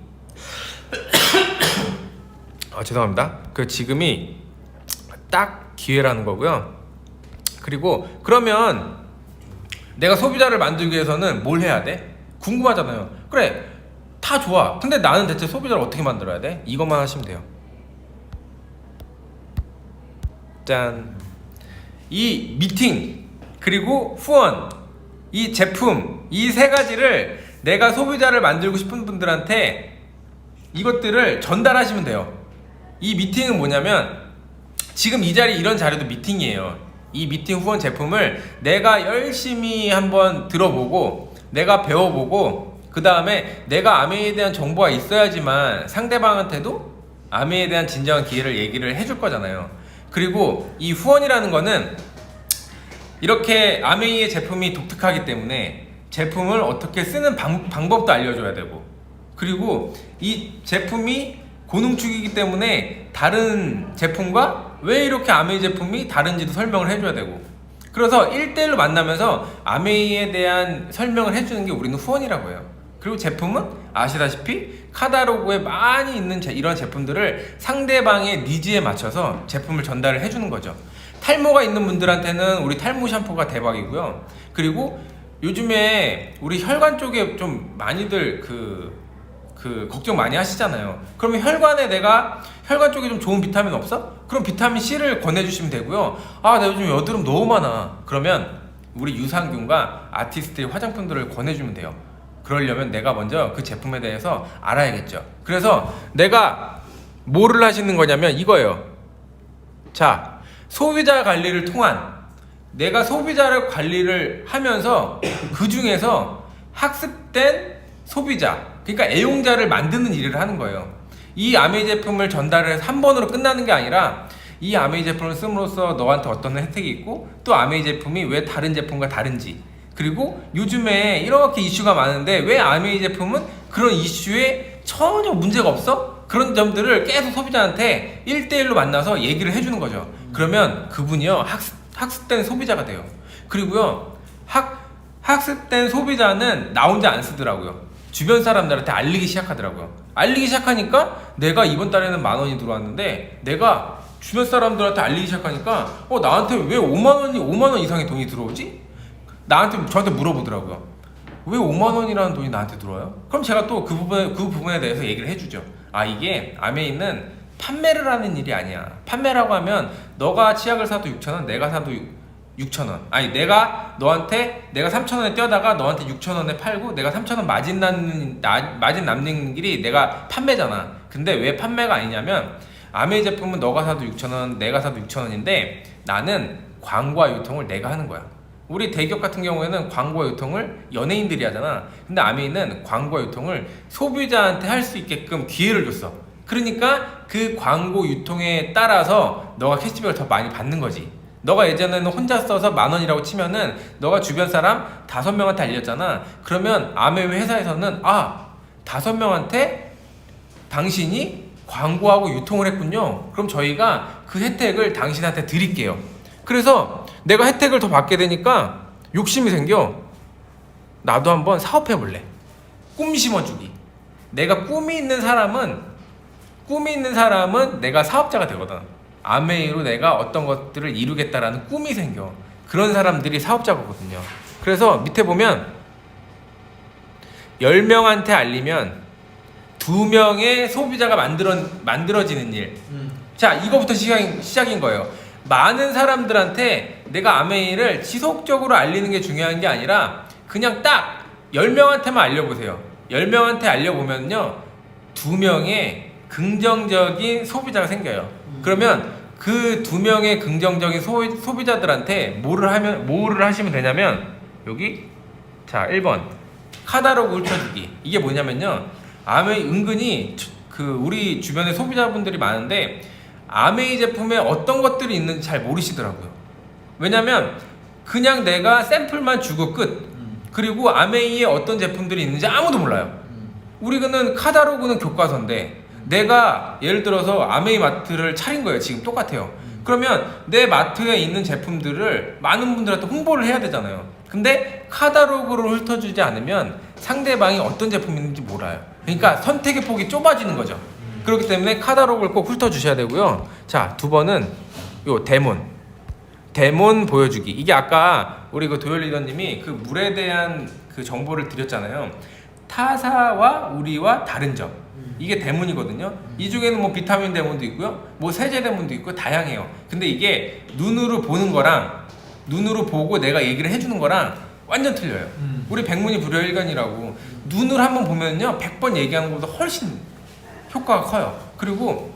죄송합니다. 지금이 딱 기회라는 거고요. 그리고 그러면 내가 소비자를 만들기 위해서는 뭘 해야 돼? 궁금하잖아요. 그래, 다 좋아. 근데 나는 대체 소비자를 어떻게 만들어야 돼? 이것만 하시면 돼요. 짠. 이 미팅 그리고 후원, 이 제품, 이 세 가지를 내가 소비자를 만들고 싶은 분들한테 이것들을 전달하시면 돼요. 이 미팅은 뭐냐면 지금 이 자리 이런 자리도 미팅이에요. 이 미팅 후원 제품을 내가 열심히 한번 들어보고 내가 배워보고 그 다음에 내가 아메이에 대한 정보가 있어야지만 상대방한테도 아메이에 대한 진정한 기회를 얘기를 해줄 거잖아요. 그리고 이 후원이라는 거는 이렇게 아메이의 제품이 독특하기 때문에 제품을 어떻게 쓰는 방법도 알려줘야 되고, 그리고 이 제품이 고농축이기 때문에 다른 제품과 왜 이렇게 아메이 제품이 다른지도 설명을 해줘야 되고, 그래서 1대1로 만나면서 아메이에 대한 설명을 해주는 게 우리는 후원이라고 해요. 그리고 제품은 아시다시피 카다로그에 많이 있는 이런 제품들을 상대방의 니즈에 맞춰서 제품을 전달을 해주는 거죠. 탈모가 있는 분들한테는 우리 탈모 샴푸가 대박이고요. 그리고 요즘에 우리 혈관 쪽에 좀 많이들 걱정 많이 하시잖아요. 그러면 내가 혈관 쪽에 좀 좋은 비타민 없어? 그럼 비타민 C를 권해주시면 되고요. 아, 나 요즘 여드름 너무 많아. 그러면 우리 유산균과 아티스트의 화장품들을 권해주면 돼요. 그러려면 내가 먼저 그 제품에 대해서 알아야겠죠. 그래서 내가 뭐를 하시는 거냐면 이거예요. 자, 소비자 관리를 통한, 내가 소비자를 관리를 하면서 그 중에서 학습된 소비자, 그러니까 애용자를 만드는 일을 하는 거예요. 이 아메이 제품을 전달해서 한 번으로 끝나는 게 아니라 이 아메이 제품을 씀으로써 너한테 어떤 혜택이 있고 또 아메이 제품이 왜 다른 제품과 다른지, 그리고 요즘에 이렇게 이슈가 많은데 왜 아메이 제품은 그런 이슈에 전혀 문제가 없어? 그런 점들을 계속 소비자한테 1대1로 만나서 얘기를 해주는 거죠. 그러면 그분이요 학습된 소비자가 돼요. 그리고요 학습된 소비자는 나 혼자 안 쓰더라고요. 주변 사람들한테 알리기 시작하더라고요. 알리기 시작하니까 내가 이번 달에는 10,000원이 들어왔는데 내가 주변 사람들한테 알리기 시작하니까 나한테 왜 5만 원 이상의 돈이 들어오지? 저한테 물어보더라고요. 왜 5만 원이라는 돈이 나한테 들어와요? 그럼 제가 또 그 부분에 대해서 얘기를 해주죠. 아, 이게 아메이는 판매를 하는 일이 아니야. 판매라고 하면 너가 치약을 사도 6,000원, 내가 사도 6,000원. 아니, 내가 3,000원에 떼어다가 너한테 6,000원에 팔고 내가 3,000원 마진 남는 길이 내가 판매잖아. 근데 왜 판매가 아니냐면 아메이 제품은 너가 사도 6,000원, 내가 사도 6,000원인데 나는 광고와 유통을 내가 하는 거야. 우리 대기업 같은 경우에는 광고와 유통을 연예인들이 하잖아. 근데 아메이는 광고와 유통을 소비자한테 할 수 있게끔 기회를 줬어. 그러니까 그 광고 유통에 따라서 너가 캐시백을 더 많이 받는 거지. 너가 예전에는 혼자 써서 10,000원이라고 치면은 너가 주변 사람 5명한테 알렸잖아. 그러면 아메이 회사에서는 5명한테 당신이 광고하고 유통을 했군요. 그럼 저희가 그 혜택을 당신한테 드릴게요. 그래서 내가 혜택을 더 받게 되니까 욕심이 생겨. 나도 한번 사업해볼래. 꿈 심어주기. 내가 꿈이 있는 사람은 내가 사업자가 되거든. 아메이로 내가 어떤 것들을 이루겠다라는 꿈이 생겨. 그런 사람들이 사업자거든요. 그래서 밑에 보면 10명한테 알리면 2명의 소비자가 만들어지는 일. 자, 이거부터 시작인 거예요. 많은 사람들한테 내가 아메이를 지속적으로 알리는 게 중요한 게 아니라 그냥 딱 10명한테만 알려보세요. 10명한테 알려보면요 2명의 긍정적인 소비자가 생겨요. 그러면 그 2명의 긍정적인 소비자들한테 뭐를 하시면 되냐면 여기 자 1번 카다로그 훑어주기. 이게 뭐냐면요 아메이 은근히 우리 주변에 소비자분들이 많은데 아메이 제품에 어떤 것들이 있는지 잘 모르시더라고요. 왜냐면 그냥 내가 샘플만 주고 끝. 그리고 아메이에 어떤 제품들이 있는지 아무도 몰라요. 우리는 카다로그는 교과서인데 내가 예를 들어서 아메이 마트를 차린 거예요. 지금 똑같아요. 그러면 내 마트에 있는 제품들을 많은 분들한테 홍보를 해야 되잖아요. 근데 카다로그로 훑어주지 않으면 상대방이 어떤 제품이 있는지 몰라요. 그러니까 선택의 폭이 좁아지는 거죠. 그렇기 때문에 카다로그를 꼭 훑어주셔야 되고요. 자, 두 번은 요 데몬 보여주기. 이게 아까 우리 그 도열 리더님이 그 물에 대한 그 정보를 드렸잖아요. 타사와 우리와 다른 점. 이게 데몬이거든요. 이 중에는 뭐 비타민 데몬도 있고요, 뭐 세제 데몬도 있고 다양해요. 근데 이게 눈으로 보는 거랑 눈으로 보고 내가 얘기를 해주는 거랑 완전 틀려요. 우리 백문이 불여일견이라고 눈을 한번 보면요 100번 얘기하는 것보다 훨씬 효과가 커요. 그리고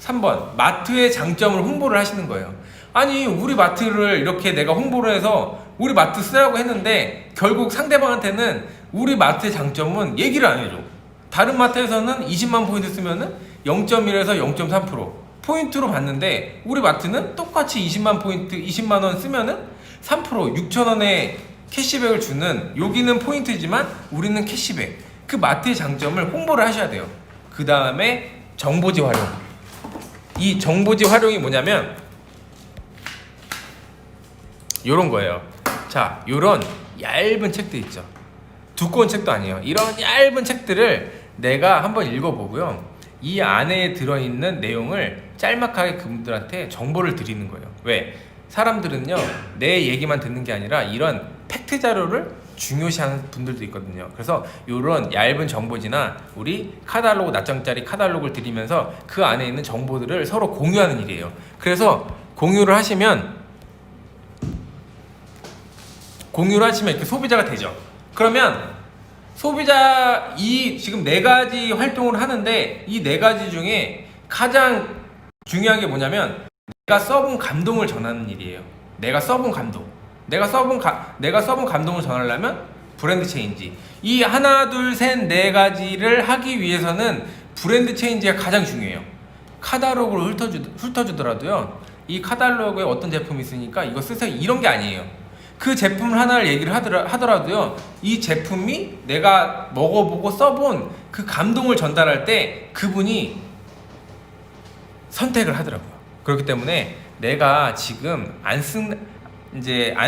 3번 마트의 장점을 홍보를 하시는 거예요. 아니 우리 마트를 이렇게 내가 홍보를 해서 우리 마트 쓰라고 했는데 결국 상대방한테는 우리 마트의 장점은 얘기를 안 해줘. 다른 마트에서는 20만 포인트 쓰면은 0.1에서 0.3% 포인트로 받는데 우리 마트는 똑같이 20만 포인트 20만 원 쓰면은 3% 6,000원의 캐시백을 주는, 여기는 포인트지만 우리는 캐시백. 그 마트의 장점을 홍보를 하셔야 돼요. 그 다음에 정보지 활용. 이 정보지 활용이 뭐냐면 요런 거예요. 자, 요런 얇은 책들 있죠. 두꺼운 책도 아니에요. 이런 얇은 책들을 내가 한번 읽어보고요, 이 안에 들어있는 내용을 짤막하게 그분들한테 정보를 드리는 거예요. 왜? 사람들은요 내 얘기만 듣는 게 아니라 이런 팩트 자료를 중요시하는 분들도 있거든요. 그래서 이런 얇은 정보지나 우리 카달로그 낱장짜리 카달로그를 드리면서 그 안에 있는 정보들을 서로 공유하는 일이에요. 그래서 공유를 하시면 이렇게 소비자가 되죠. 그러면 소비자 지금 4가지 활동을 하는데 이 4가지 중에 가장 중요한 게 뭐냐면 내가 써본 감동을 전하는 일이에요. 내가 써본 감동. 내가 써본 감동을 전하려면 브랜드 체인지. 이 하나, 둘, 셋, 4가지를 하기 위해서는 브랜드 체인지가 가장 중요해요. 카달로그를 훑어주더라도요, 이 카달로그에 어떤 제품이 있으니까 이거 쓰세요, 이런 게 아니에요. 그 제품 하나를 얘기를 하더라도요, 이 제품이 내가 먹어보고 써본 그 감동을 전달할 때 그분이 선택을 하더라고요. 그렇기 때문에 내가 지금 안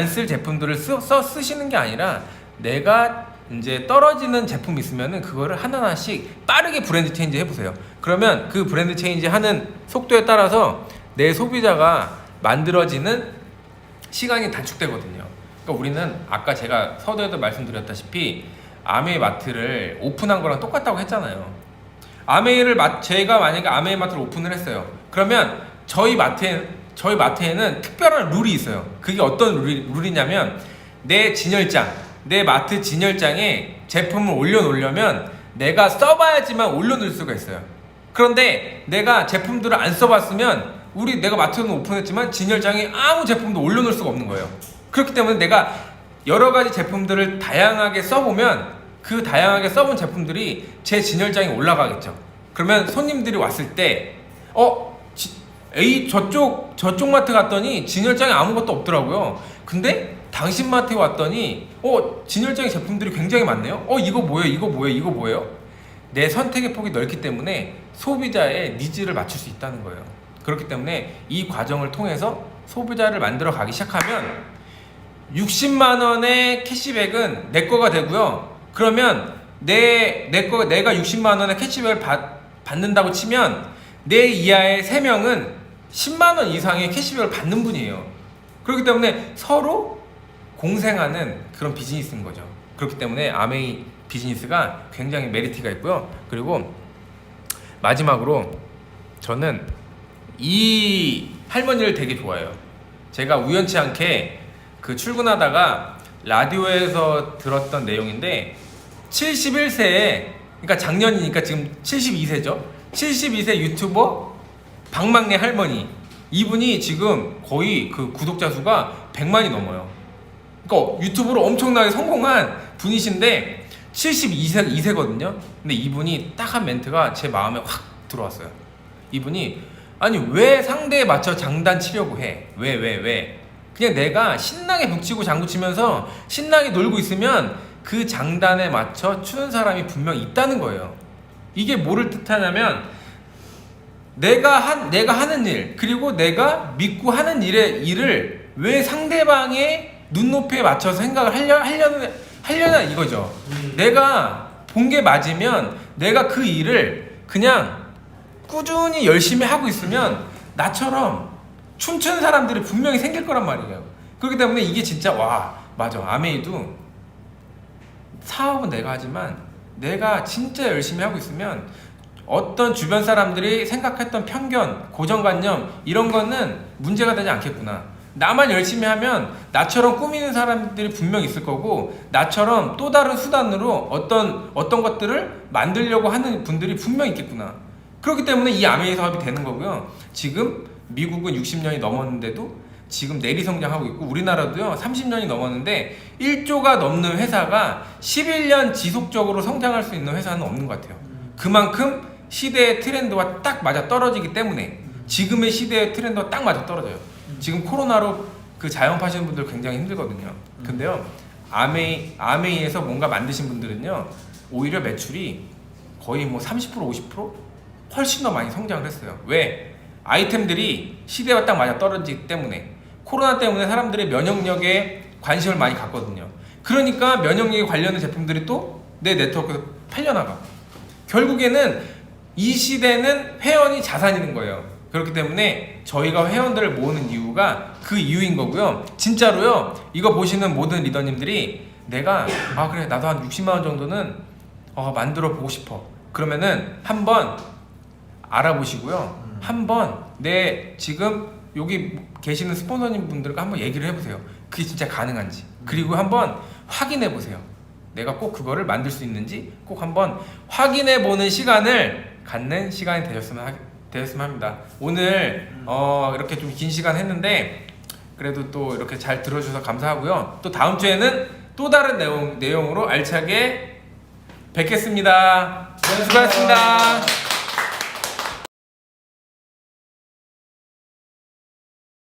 쓸 제품들을 쓰시는 게 아니라 내가 이제 떨어지는 제품이 있으면은 그거를 하나하나씩 빠르게 브랜드 체인지 해보세요. 그러면 그 브랜드 체인지 하는 속도에 따라서 내 소비자가 만들어지는 시간이 단축되거든요. 그러니까 우리는 아까 제가 서두에도 말씀드렸다시피 아메이 마트를 오픈한 거랑 똑같다고 했잖아요. 제가 만약에 아메이 마트를 오픈을 했어요. 그러면 저희 마트에는 특별한 룰이 있어요. 그게 어떤 룰이냐면 내 마트 진열장에 제품을 올려놓으려면 내가 써봐야지만 올려놓을 수가 있어요. 그런데 내가 제품들을 안 써봤으면 내가 마트는 오픈했지만 진열장에 아무 제품도 올려놓을 수가 없는 거예요. 그렇기 때문에 내가 여러 가지 제품들을 다양하게 써보면 그 다양하게 써본 제품들이 제 진열장에 올라가겠죠. 그러면 손님들이 왔을 때 저쪽 마트 갔더니 진열장에 아무것도 없더라고요. 근데 당신 마트에 왔더니 진열장에 제품들이 굉장히 많네요. 이거 뭐예요? 내 선택의 폭이 넓기 때문에 소비자의 니즈를 맞출 수 있다는 거예요. 그렇기 때문에 이 과정을 통해서 소비자를 만들어 가기 시작하면 60만 원의 캐시백은 내 거가 되고요. 그러면 내가 60만 원의 캐시백을 받는다고 치면 내 이하의 3명은 10만 원 이상의 캐시백을 받는 분이에요. 그렇기 때문에 서로 공생하는 그런 비즈니스인 거죠. 그렇기 때문에 아메이 비즈니스가 굉장히 메리트가 있고요. 그리고 마지막으로 저는 이 할머니를 되게 좋아해요. 제가 우연치 않게 출근하다가 라디오에서 들었던 내용인데 71세에, 그러니까 작년이니까 지금 72세죠. 72세 유튜버 박막내 할머니, 이분이 지금 거의 그 구독자 수가 100만이 넘어요. 그러니까 유튜브로 엄청나게 성공한 분이신데 72세거든요. 근데 이분이 딱 한 멘트가 제 마음에 확 들어왔어요. 이분이 아니 왜 상대에 맞춰 장단치려고 해? 왜? 그냥 내가 신나게 북치고 장구치면서 신나게 놀고 있으면 그 장단에 맞춰 추는 사람이 분명 있다는 거예요. 이게 뭐를 뜻하냐면 내가 하는 일, 그리고 내가 믿고 하는 일을 왜 상대방의 눈높이에 맞춰서 생각을 하려나 이거죠. 내가 본 게 맞으면 내가 그 일을 그냥 꾸준히 열심히 하고 있으면 나처럼 춤추는 사람들이 분명히 생길 거란 말이에요. 그렇기 때문에 이게 진짜 와 맞아, 아메이도 사업은 내가 하지만 내가 진짜 열심히 하고 있으면 어떤 주변 사람들이 생각했던 편견, 고정관념 이런 거는 문제가 되지 않겠구나. 나만 열심히 하면 나처럼 꾸미는 사람들이 분명 있을 거고 나처럼 또 다른 수단으로 어떤 것들을 만들려고 하는 분들이 분명 있겠구나. 그렇기 때문에 이 아메이 사업이 되는 거고요. 지금 미국은 60년이 넘었는데도 지금 내리 성장하고 있고 우리나라도요 30년이 넘었는데 1조가 넘는 회사가 11년 지속적으로 성장할 수 있는 회사는 없는 것 같아요. 그만큼 시대의 트렌드와 딱 맞아 떨어지기 때문에 지금의 시대의 트렌드와 딱 맞아 떨어져요. 지금 코로나로 그 자영업하시는 분들 굉장히 힘들거든요. 근데요 아메이에서 뭔가 만드신 분들은요 오히려 매출이 거의 뭐 30% 50% 훨씬 더 많이 성장을 했어요. 왜? 아이템들이 시대와 딱 맞아 떨어지기 때문에 코로나 때문에 사람들의 면역력에 관심을 많이 갖거든요. 그러니까 면역력에 관련된 제품들이 또 내 네트워크에서 팔려나가. 결국에는 이 시대는 회원이 자산인 거예요. 그렇기 때문에 저희가 회원들을 모으는 이유가 그 이유인 거고요. 진짜로요. 이거 보시는 모든 리더님들이 내가 그래 나도 한 60만 원 정도는 만들어 보고 싶어. 그러면은 한번 알아보시고요. 한번 내 지금 여기 계시는 스폰서님 분들과 한번 얘기를 해보세요. 그게 진짜 가능한지. 그리고 한번 확인해 보세요. 내가 꼭 그거를 만들 수 있는지 꼭 한번 확인해 보는 시간을 갖는 시간이 되셨으면 합니다. 오늘 이렇게 좀 긴 시간 했는데 그래도 또 이렇게 잘 들어주셔서 감사하고요. 또 다음 주에는 또 다른 내용으로 알차게 뵙겠습니다. 수고하셨습니다.